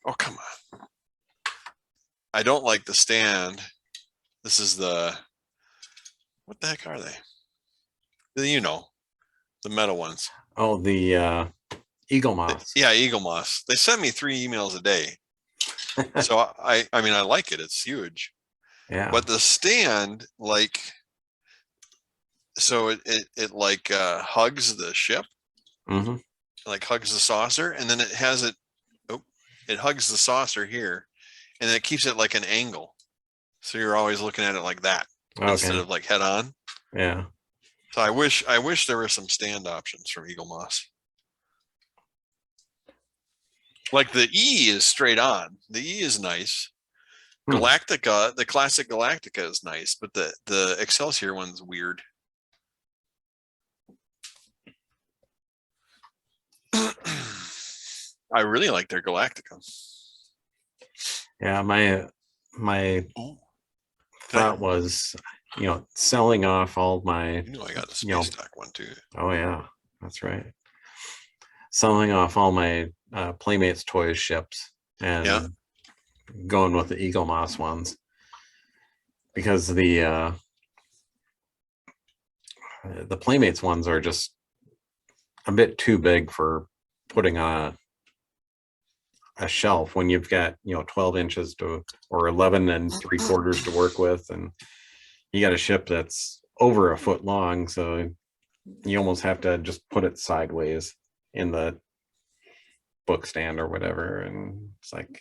Oh, come on. I don't like the stand. This is what the heck are they? The metal ones. oh, the eagle moss. Yeah, eagle moss. They send me 3 emails a day. So I mean, I like it. It's huge. Yeah. But the stand, like, so it like hugs the ship, Hmm. like hugs the saucer, and then it has it. Oh, it hugs the saucer here, and then it keeps it like an angle. So you're always looking at it like that instead Okay. of like head on. Yeah. So I wish there were some stand options from Eagle Moss. Like the E is straight on. The E is nice. Hmm. Galactica, the classic Galactica is nice, but the Excelsior one's weird. I really like their Galactica. Yeah. My Ooh. thought was, selling off all my, You know I got the you know, space dock one too. oh yeah, that's right. Selling off all my Playmates toys ships and Yeah. going with the Eagle Moss ones because the Playmates ones are just a bit too big for putting on a shelf when you've got 12 inches to or 11 3/4 to work with, and you got a ship that's over a foot long, so you almost have to just put it sideways in the book stand or whatever, and it's like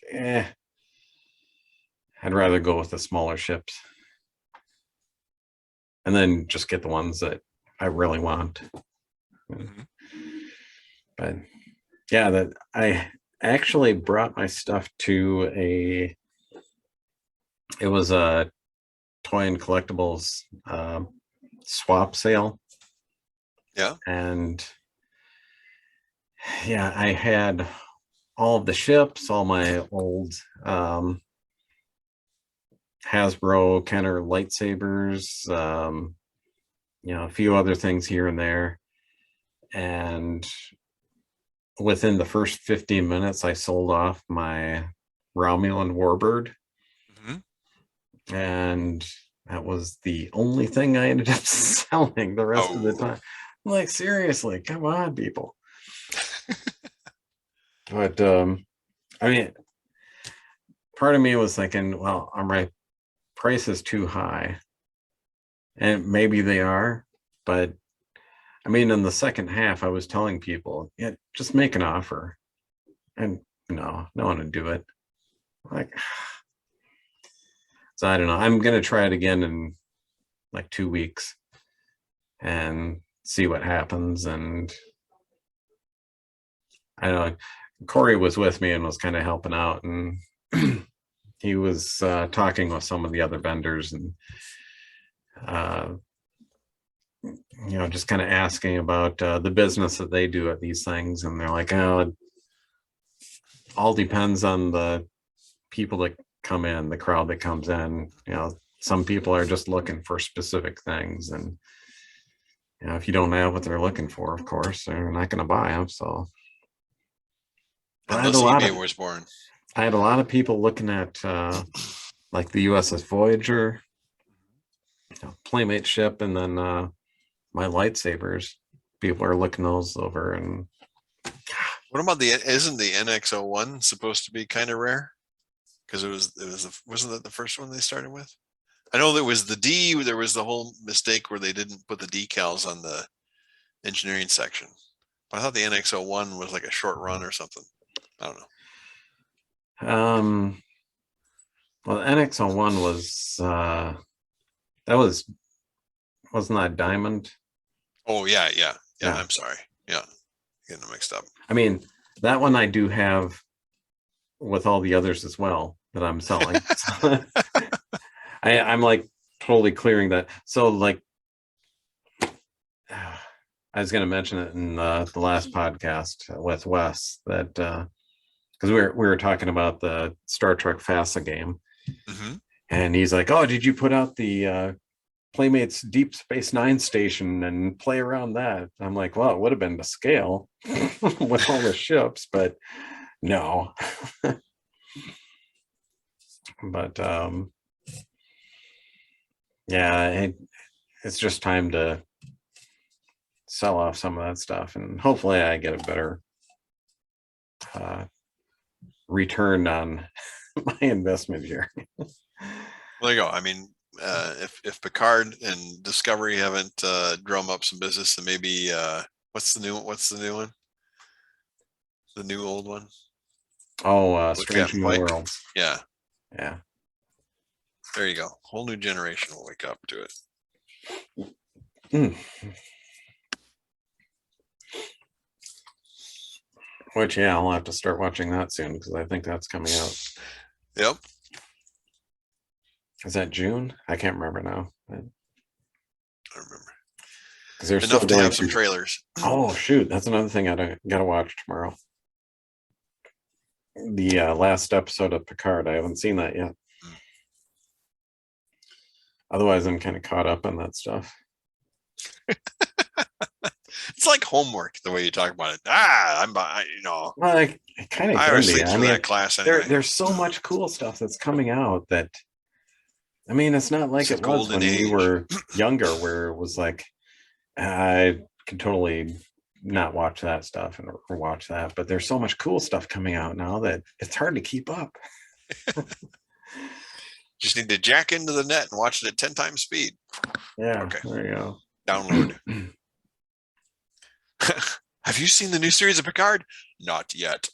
I'd rather go with the smaller ships and then just get the ones that I really want. Mhm. But yeah, that I actually brought my stuff to it was a toy and collectibles swap sale. Yeah. And yeah, I had all of the ships, all my old Hasbro Kenner lightsabers, a few other things here and there. And within the first 15 minutes, I sold off my Romulan Warbird. Mhm. And that was the only thing I ended up selling the rest of the Oh. time. I'm like, seriously, come on, people. But I mean, part of me was thinking, well, my price is too high. And maybe they are, but I mean, in the second half, I was telling people, yeah, just make an offer. And no one would do it. Like, so I don't know. I'm gonna try it again in like 2 weeks and see what happens. And I know Corey was with me and was kind of helping out, and he was talking with some of the other vendors and just kind of asking about the business that they do at these things, and they're like, oh, it all depends on the people that come in, the crowd that comes in. Some people are just looking for specific things, and if you don't have what they're looking for, of course, they're not going to buy them. So And I had a thus lot eBay of was born. people looking at like the USS Voyager, Playmate ship, and then my lightsabers. People are looking those over, and What about isn't the NX-01 supposed to be kind of rare? Because wasn't that the first one they started with? I know there was the D, there was the whole mistake where they didn't put the decals on the engineering section. But I thought the NX-01 was like a short run or something. I don't know. Well, the NX-01 was that wasn't that diamond? Oh yeah. Yeah. I'm sorry. Yeah, getting them mixed up. I mean, that one I do have with all the others as well that I'm selling. I'm like totally clearing that. So like, I was going to mention it in the last podcast with Wes that because we were talking about the Star Trek FASA game, Mhm. and he's like, "Oh, did you put out the Playmates Deep Space Nine station and play around that?" I'm like, "Well, it would have been to scale with all the ships, but no." But yeah, it's just time to sell off some of that stuff, and hopefully I get a better return on my investment here. Well, there you go. I mean, if Picard and Discovery haven't drum up some business, then maybe what's the new one? The new old one? Oh, With Strange Captain New Pike? Worlds. Yeah, Yeah. there you go. Whole new generation will wake up to it. Mm. Which, yeah, I'll have to start watching that soon because I think that's coming out. Yep. Is that June? I can't remember now. I remember. Because they're Enough still to going have some through. trailers. Oh shoot, that's another thing I gotta watch tomorrow. The last episode of Picard. I haven't seen that yet. Otherwise, I'm kind of caught up on that stuff. It's like homework the way you talk about it. Well, I kind of I can always be. sleep I through mean, that class anyway. there's so much cool stuff that's coming out that. I mean, it's not like It's a it was golden when we age. were younger, where it was like I could totally not watch that stuff or watch that. But there's so much cool stuff coming out now that it's hard to keep up. Just need to jack into the net and watch it at 10 times speed. Yeah, Okay. there you go. Download. Have you seen the new series of Picard? Not yet.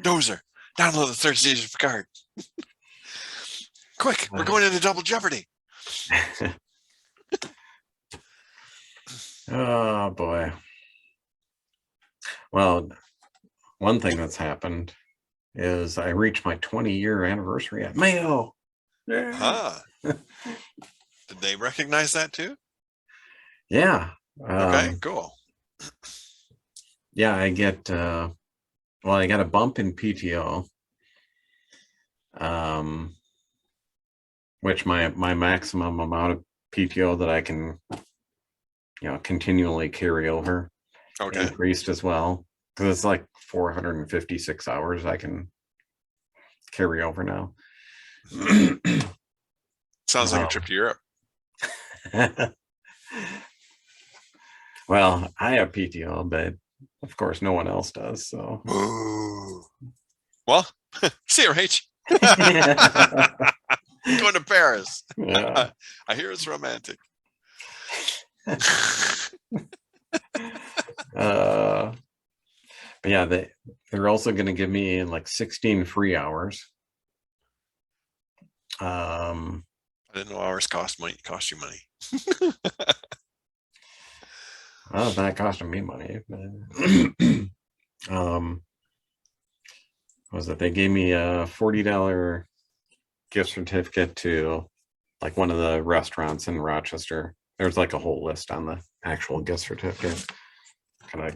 Dozer, download the third season of Picard. Quick, we're going into double jeopardy. Oh boy. Well, one thing that's happened is I reached my 20-year anniversary at Mayo. Yeah. Huh. Did they recognize that too? Yeah. Okay, cool. Yeah, I get I got a bump in PTO. Which my maximum amount of PTO that I can continually carry over increased as well. Because it's like 456 hours I can carry over now. Sounds like a trip to Europe. Well, I have PTO, but of course no one else does. So, Ooh. Well, see you, Rach. Going to Paris. yeah. I hear it's romantic. But yeah, they're also going to give me like 16 free hours. I didn't know hours cost you money. Well, it's not costing me money. But, was it? They gave me a $40 gift certificate to like one of the restaurants in Rochester. There's like a whole list on the actual gift certificate. Kind of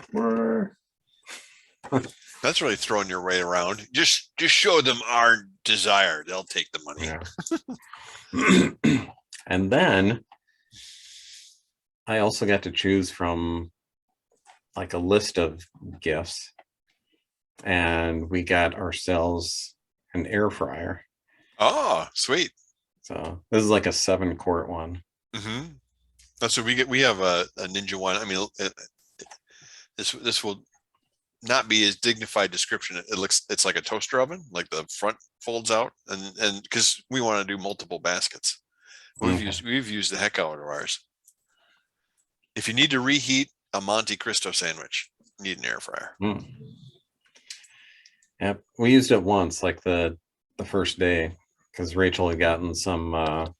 like, That's really throwing your weight around. Just show them our desire. They'll take the money. yeah. And then I also got to choose from like a list of gifts, and we got ourselves an air fryer. Oh, sweet. So this is like a 7-quart one. Mm-hmm. That's what we get. We have a Ninja one. I mean, this will not be as dignified description. It's like a toaster oven, like the front folds out, and because we want to do multiple baskets, we've used the heck out of ours. If you need to reheat a Monte Cristo sandwich, you need an air fryer. Mm. Yep, we used it once, like the first day, because Rachel had gotten some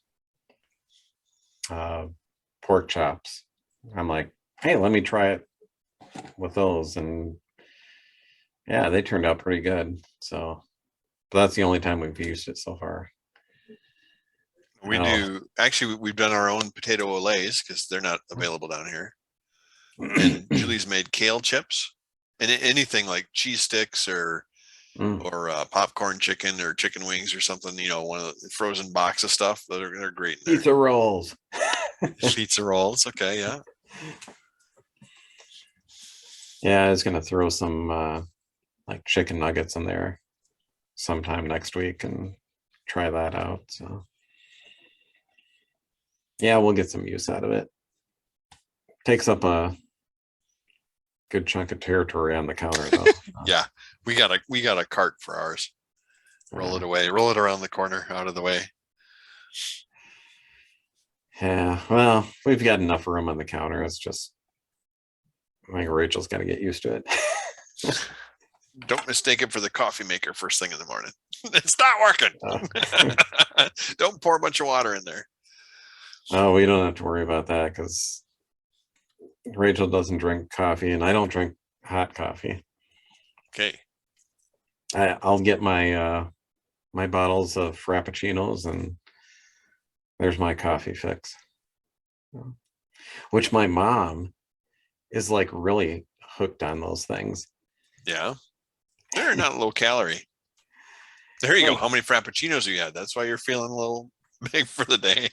pork chops. I'm like, hey, let me try it with those, and yeah, they turned out pretty good. So, but that's the only time we've used it so far. We've done our own potato olays because they're not available down here. And Julie's made kale chips and anything like cheese sticks or popcorn chicken or chicken wings or something, one of the frozen box of stuff. They're great. Pizza rolls. Pizza rolls. Okay. Yeah. Yeah, I was going to throw some like chicken nuggets in there sometime next week and try that out. So yeah, we'll get some use out of it. Takes up a good chunk of territory on the counter though. Yeah. We got a cart for ours. Roll it away, roll it around the corner, out of the way. Yeah, well, we've got enough room on the counter. It's just, I think Rachel's got to get used to it. Don't mistake it for the coffee maker first thing in the morning. It's not working. Don't pour a bunch of water in there. Oh, we don't have to worry about that because Rachel doesn't drink coffee and I don't drink hot coffee. Okay. I'll get my my bottles of frappuccinos and there's my coffee fix. Which my mom is like really hooked on those things. Yeah. They're not low calorie. There you go. Well- How many frappuccinos you had? That's why you're feeling a little big for the day.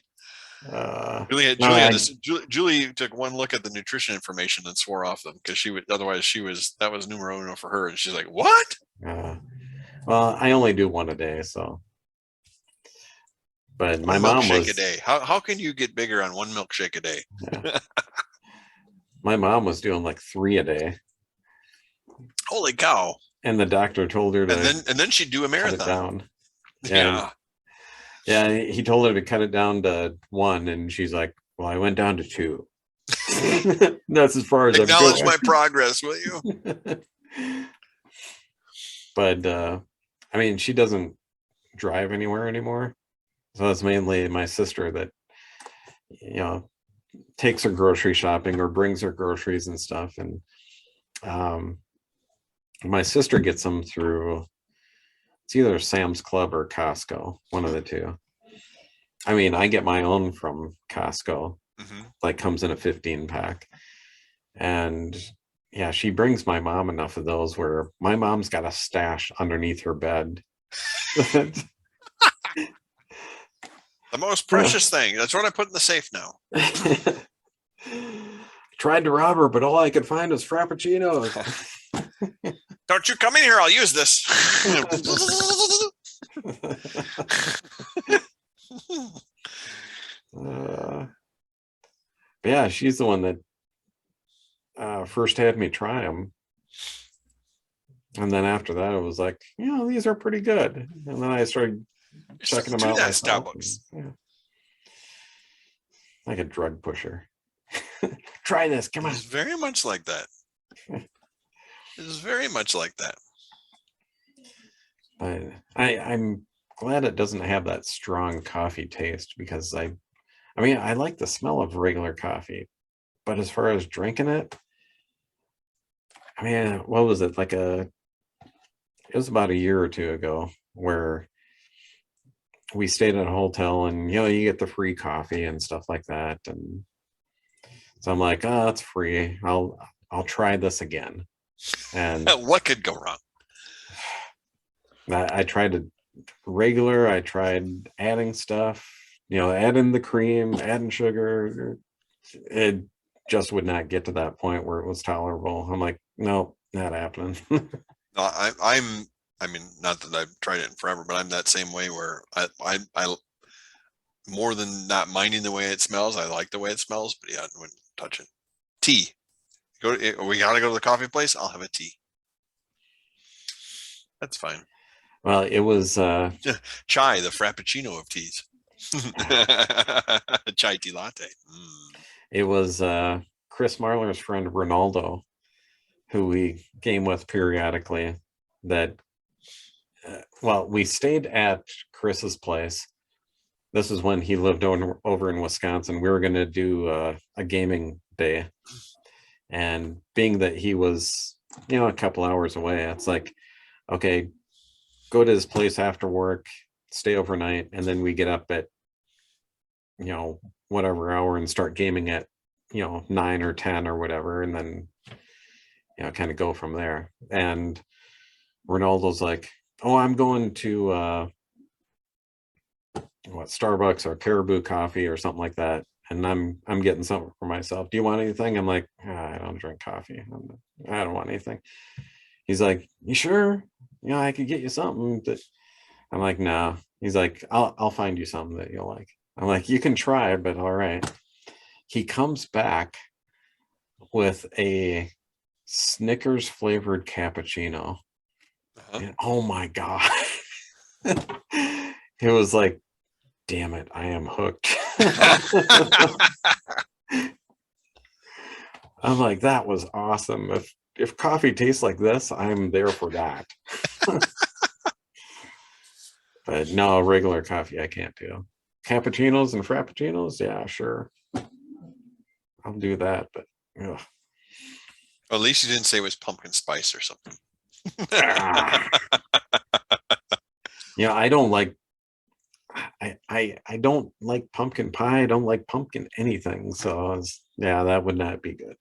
Julie took one look at the nutrition information and swore off them because that was numero uno for her. And she's like, what? Well, I only do one a day, so. But my One mom milkshake was a day. How can you get bigger on one milkshake a day? Yeah. My mom was doing like 3 a day, Holy cow. and the doctor told her to And then she'd do a cut it marathon. down. Yeah. Yeah, he told her to cut it down to 1, and she's like, "Well, I went down to 2." That's as far as I'm Acknowledge going. my progress, will you? But I mean, she doesn't drive anywhere anymore, so it's mainly my sister that, you know, takes her grocery shopping or brings her groceries and stuff. And my sister gets them through, it's either Sam's Club or Costco, one of the two. I mean, I get my own from Costco, like comes in a 15 pack. And yeah, she brings my mom enough of those where my mom's got a stash underneath her bed. The most precious thing. That's what I put in the safe now. Tried to rob her, but all I could find was frappuccinos. Don't you come in here. I'll use this. Yeah, she's the one that first had me try them. And then after that, it was like, you know, these are pretty good. And then I started checking them out. That myself, Starbucks. and, yeah. Like a drug pusher. Try this. Come on. It's very much like that. It's very much like that. But I'm glad it doesn't have that strong coffee taste because I mean, I like the smell of regular coffee, but as far as drinking it, I mean, what was it? It was about a year or two ago where we stayed at a hotel and, you know, you get the free coffee and stuff like that. And so I'm like, oh, it's free. I'll try this again. And What could go wrong? I tried it regular. I tried adding stuff, you know, adding the cream, adding sugar. It just would not get to that point where it was tolerable. I'm like, no, not happening. No, I mean, not that I've tried it in forever, but I'm that same way where I more than not minding the way it smells, I like the way it smells, but yeah, I wouldn't touch it. Tea. We gotta go to the coffee place. I'll have a tea. That's fine. Well, it was Chai, the frappuccino of teas. Chai tea latte. It was Chris Marler's friend Ronaldo, who we game with periodically. That well, we stayed at Chris's place. This is when he lived over in Wisconsin. We were going to do a gaming day, and being that he was, you know, a couple hours away, it's like, okay, go to his place after work, stay overnight, and then we get up at, you know, whatever hour and start gaming at, you know, 9 or 10 or whatever, and then, you know, kind of go from there. And Ronaldo's like, oh, I'm going to Starbucks or Caribou Coffee or something like that, and I'm getting something for myself. Do you want anything? I'm like, I don't drink coffee. I don't want anything. He's like, you sure? You know, I could get you something. I'm like, no. He's like, I'll find you something that you'll like. I'm like, you can try, but all right. He comes back with a Snickers flavored cappuccino. And, oh my God. It was like damn it, I am hooked. I'm like, that was awesome. If coffee tastes like this, I'm there for that. But no, regular coffee I can't do. Cappuccinos and frappuccinos, yeah, sure. I'll do that, but ugh. At least you didn't say it was pumpkin spice or something. Ah. Yeah, I don't like I don't like pumpkin pie. I don't like pumpkin anything. So yeah, that would not be good.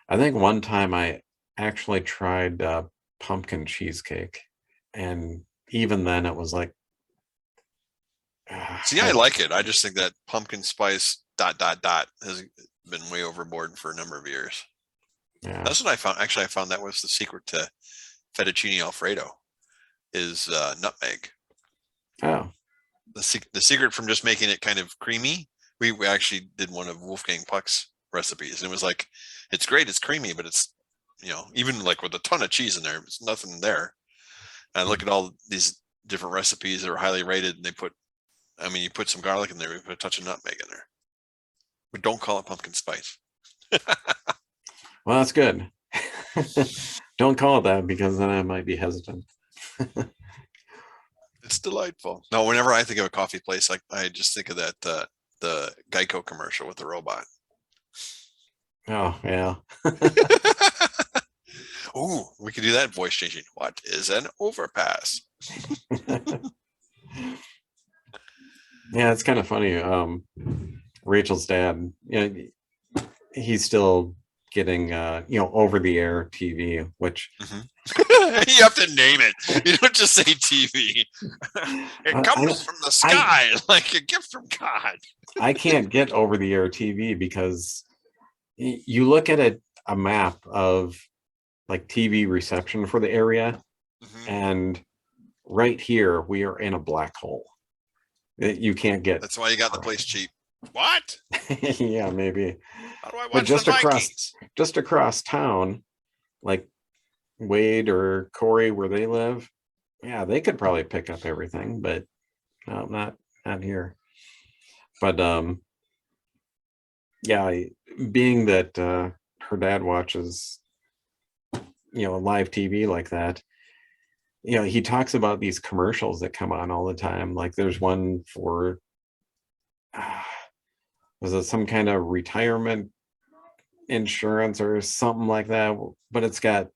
I think one time I actually tried pumpkin cheesecake, and even then it was like, See, I like it. I just think that pumpkin spice ... has been way overboard for a number of years. yeah. That's what I found. Actually, I found that was the secret to fettuccine Alfredo is nutmeg. Oh, The secret from just making it kind of creamy. We actually did one of Wolfgang Puck's recipes, and it was like, it's great, it's creamy, but it's, even like with a ton of cheese in there, it's nothing there. And I look at all these different recipes that are highly rated, and you put some garlic in there, we put a touch of nutmeg in there, but don't call it pumpkin spice. well, that's good. Don't call it that, because then I might be hesitant. It's delightful. No, whenever I think of a coffee place, I just think of that the Geico commercial with the robot. Oh, yeah. Oh, we could do that voice changing. What is an overpass? Yeah, it's kind of funny. Rachel's dad, he's still getting over the air TV, which You have to name it. You don't just say TV. It comes from the sky like a gift from God. I can't get over the air TV because you look at a map of like TV reception for the area, and right here we are in a black hole. You can't get. That's why you got the place cheap. What? Yeah, maybe. How do I watch But just the Vikings? across town, like Wade or Corey, where they live, yeah, they could probably pick up everything, but no, not here. But yeah, being that her dad watches live TV like that, he talks about these commercials that come on all the time. Like there's one for was it some kind of retirement insurance or something like that, but it's got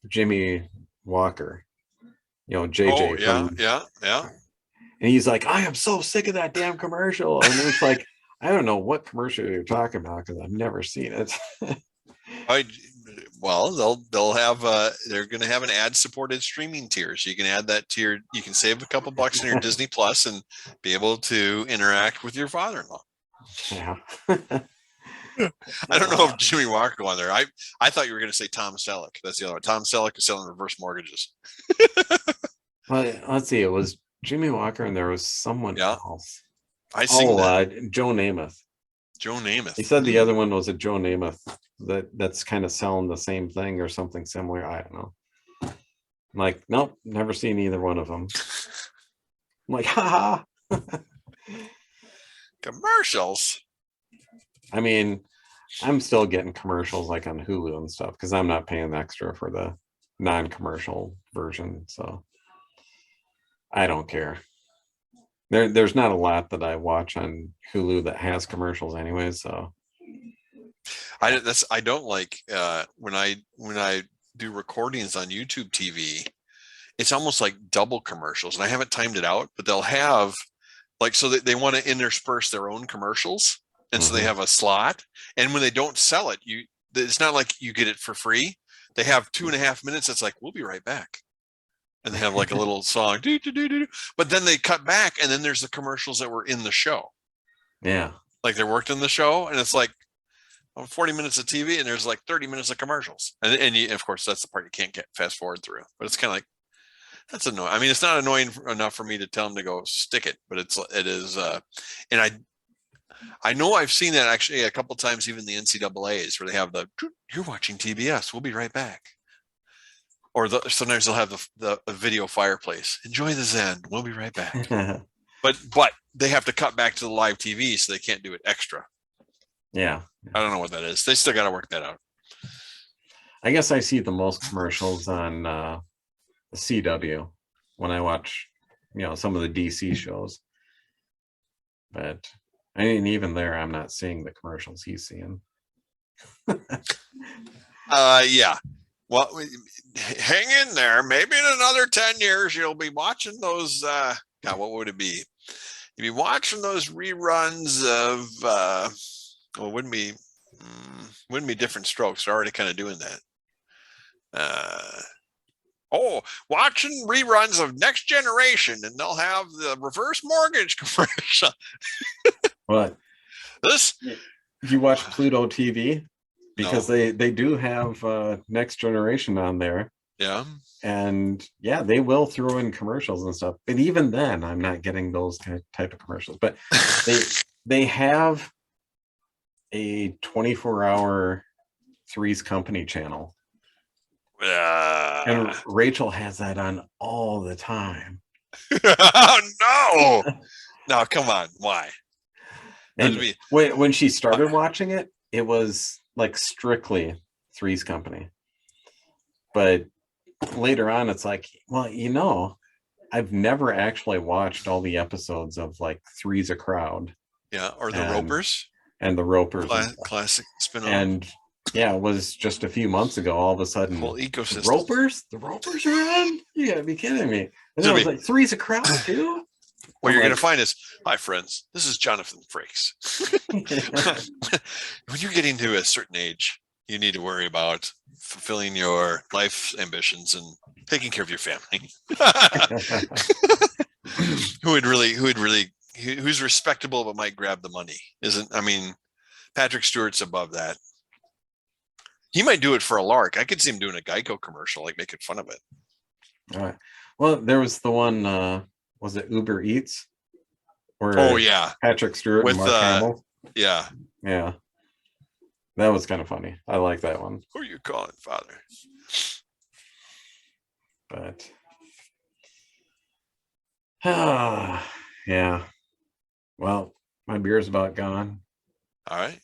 Jimmy Walker, JJ. Oh, yeah, from, yeah. and he's like, I am so sick of that damn commercial. And it's like, I don't know what commercial you're talking about because I've never seen it. Well, they'll have they're going to have an ad-supported streaming tier, so you can add that to your. You can save a couple bucks in your Disney Plus and be able to interact with your father-in-law. Yeah. I don't know if Jimmy Walker go on there. I thought you were going to say Tom Selleck. That's the other one. Tom Selleck is selling reverse mortgages. Well, let's see. It was Jimmy Walker, and there was someone else. I seen that. Joe Namath. Joe Namath. He said the other one was a Joe Namath that's kind of selling the same thing or something similar. I don't know. I'm like, nope, never seen either one of them. I'm like, haha. Commercials. I mean, I'm still getting commercials like on Hulu and stuff because I'm not paying extra for the non-commercial version. So I don't care. There's not a lot that I watch on Hulu that has commercials anyway. So I don't like when I do recordings on YouTube TV, it's almost like double commercials, and I haven't timed it out, but they'll have like, so that they want to intersperse their own commercials. And so they have a slot, and when they don't sell it, it's not like you get it for free. They have 2.5 minutes. It's like, we'll be right back. And they have like a little song, but then they cut back, and then there's the commercials that were in the show. Yeah. Like they worked in the show, and it's like 40 minutes of TV, and there's like 30 minutes of commercials. And of course, that's the part you can't get fast forward through, but it's kind of like, that's annoying. I mean, it's not annoying enough for me to tell them to go stick it, but it is. And I know I've seen that actually a couple of times, even the NCAAs, where they have you're watching TBS. We'll be right back. Or sometimes they'll have the video fireplace. Enjoy the Zen. We'll be right back. But they have to cut back to the live TV, so they can't do it extra. Yeah. I don't know what that is. They still got to work that out. I guess I see the most commercials on the CW when I watch, some of the DC shows. But I mean, even there, I'm not seeing the commercials he's seeing. Yeah. Well, hang in there. Maybe in another 10 years, you'll be watching those. God, what would it be? You'd be watching those reruns of, well, wouldn't be Different Strokes. They're already kind of doing that. Watching reruns of Next Generation, and they'll have the reverse mortgage commercial. What? This? Do you watch Pluto TV? Because they do have Next Generation on there. Yeah. And yeah, they will throw in commercials and stuff. But even then, I'm not getting those type of commercials. But they have a 24-hour Three's Company channel. And Rachel has that on all the time. Oh, no. No, come on. Why? And when she started watching it, it was like strictly Three's Company. But later on, it's like, well, I've never actually watched all the episodes of like Three's a Crowd. Yeah, or the Ropers. And the Ropers. Classic spin-off. And yeah, it was just a few months ago, all of a sudden, whole ecosystem. The Ropers are on? You gotta be kidding me. And then I was like, Three's a Crowd too? What you're going to find is, hi, friends, this is Jonathan Frakes. When you get into a certain age, you need to worry about fulfilling your life ambitions and taking care of your family. Who's respectable but might grab the money? Patrick Stewart's above that. He might do it for a lark. I could see him doing a Geico commercial, like making fun of it. All right. Well, there was the one, was it Uber Eats? Yeah. Patrick Stewart with and Mark Hamill. Yeah. Yeah. That was kind of funny. I like that one. Who are you calling father? But yeah. Well, my beer's about gone. All right.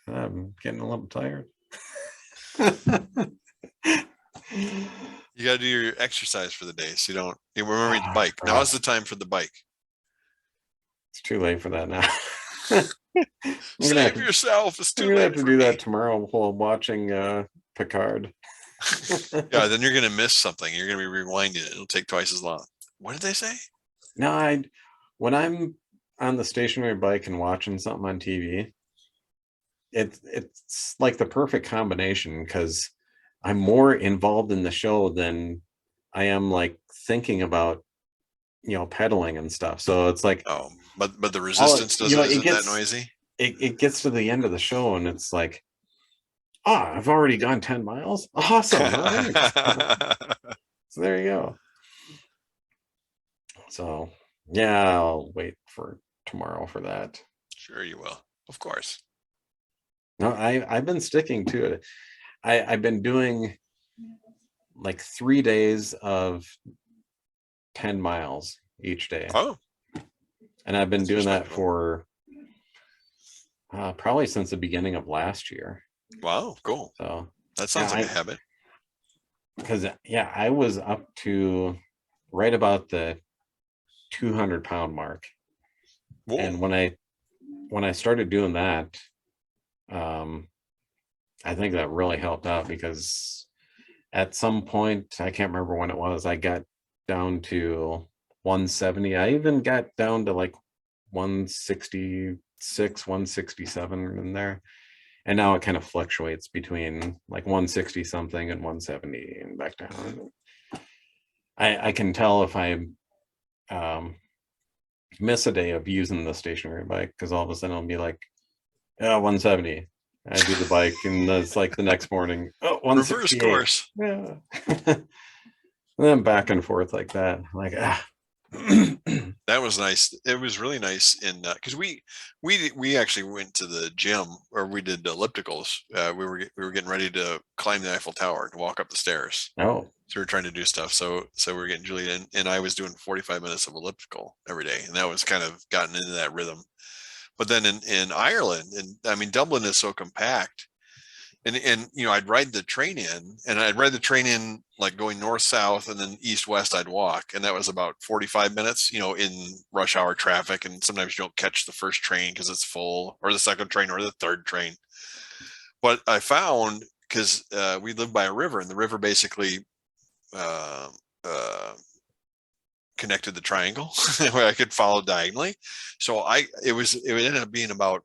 I'm getting a little tired. You got to do your exercise for the day, so you remember the bike. Now is the time for the bike. It's too late for that now. Save yourself. It's too late. I'm gonna have to do that tomorrow while watching Picard. Yeah, then you're gonna miss something. You're gonna be rewinding it. It'll take twice as long. What did they say? No, when I'm on the stationary bike and watching something on TV, it's like the perfect combination because I'm more involved in the show than I am like thinking about, pedaling and stuff. So it's like, but the resistance isn't that noisy. It gets to the end of the show and it's like, I've already gone 10 miles. Awesome. All right. So there you go. So yeah, I'll wait for tomorrow for that. Sure you will. Of course. No, I've been sticking to it. I've been doing like 3 days of 10 miles each day. Oh. And I've been doing that for probably since the beginning of last year. Wow, cool. So that sounds like a habit. Because I was up to right about the 200-pound mark. Whoa. And when I started doing that, I think that really helped out because at some point, I can't remember when it was, I got down to 170. I even got down to like 166, 167 in there. And now it kind of fluctuates between like 160 something and 170 and back down. I can tell if I miss a day of using the stationary bike because all of a sudden I'll be like, 170. I do the bike and it's like the next morning, reverse course. Yeah. And then back and forth like that. Like, That was nice. It was really nice in because we actually went to the gym or we did ellipticals. We were getting ready to climb the Eiffel Tower to walk up the stairs. Oh, So we were trying to do stuff. So we were getting Julia in, and I was doing 45 minutes of elliptical every day, and that was kind of gotten into that rhythm. But then in Ireland, and I mean Dublin is so compact. And you know, I'd ride the train in, and I'd ride the train in like going north south, and then east west I'd walk, and that was about 45 minutes. You know, in rush hour traffic, and sometimes you don't catch the first train because it's full, or the second train, or the third train. But I found because we lived by a river, and the river basically uh, uh, connected the triangle where I could follow diagonally. So it ended up being about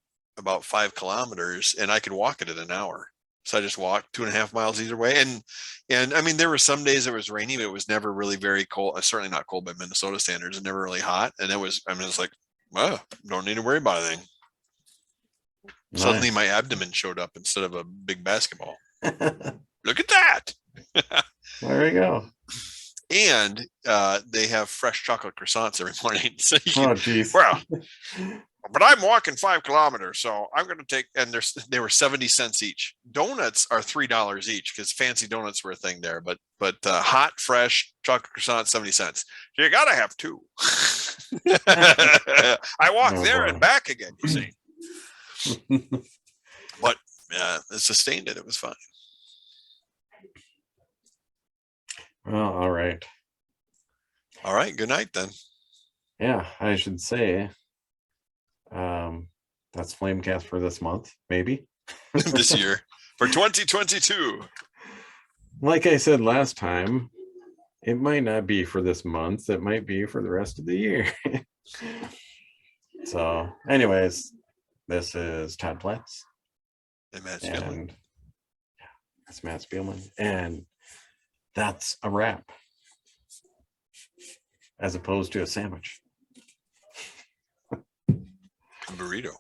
5 kilometers, and I could walk it in an hour. So I just walked 2.5 miles either way. And I mean, there were some days it was rainy, but it was never really very cold. Certainly not cold by Minnesota standards, and never really hot. And it's like, well, don't need to worry about anything. nice. Suddenly my abdomen showed up instead of a big basketball. Look at that. There we go. And they have fresh chocolate croissants every morning. So you Oh, can, geez. well, but I'm walking 5 kilometers, so I'm going to take, and they were 70 cents each. Donuts are $3 each because fancy donuts were a thing there, but hot, fresh chocolate croissant, 70 cents. So you got to have 2. I walked Oh, there boy. and back again, you see. But it sustained it. It was fine. Well, all right. All right. Good night then. Yeah, I should say that's Flamecast for this month, maybe. This year for 2022. Like I said last time, it might not be for this month. It might be for the rest of the year. So, anyways, this is Todd Platts. And Matt Spielman. And that's Matt Spielman. And that's a wrap. As opposed to a sandwich. Burrito.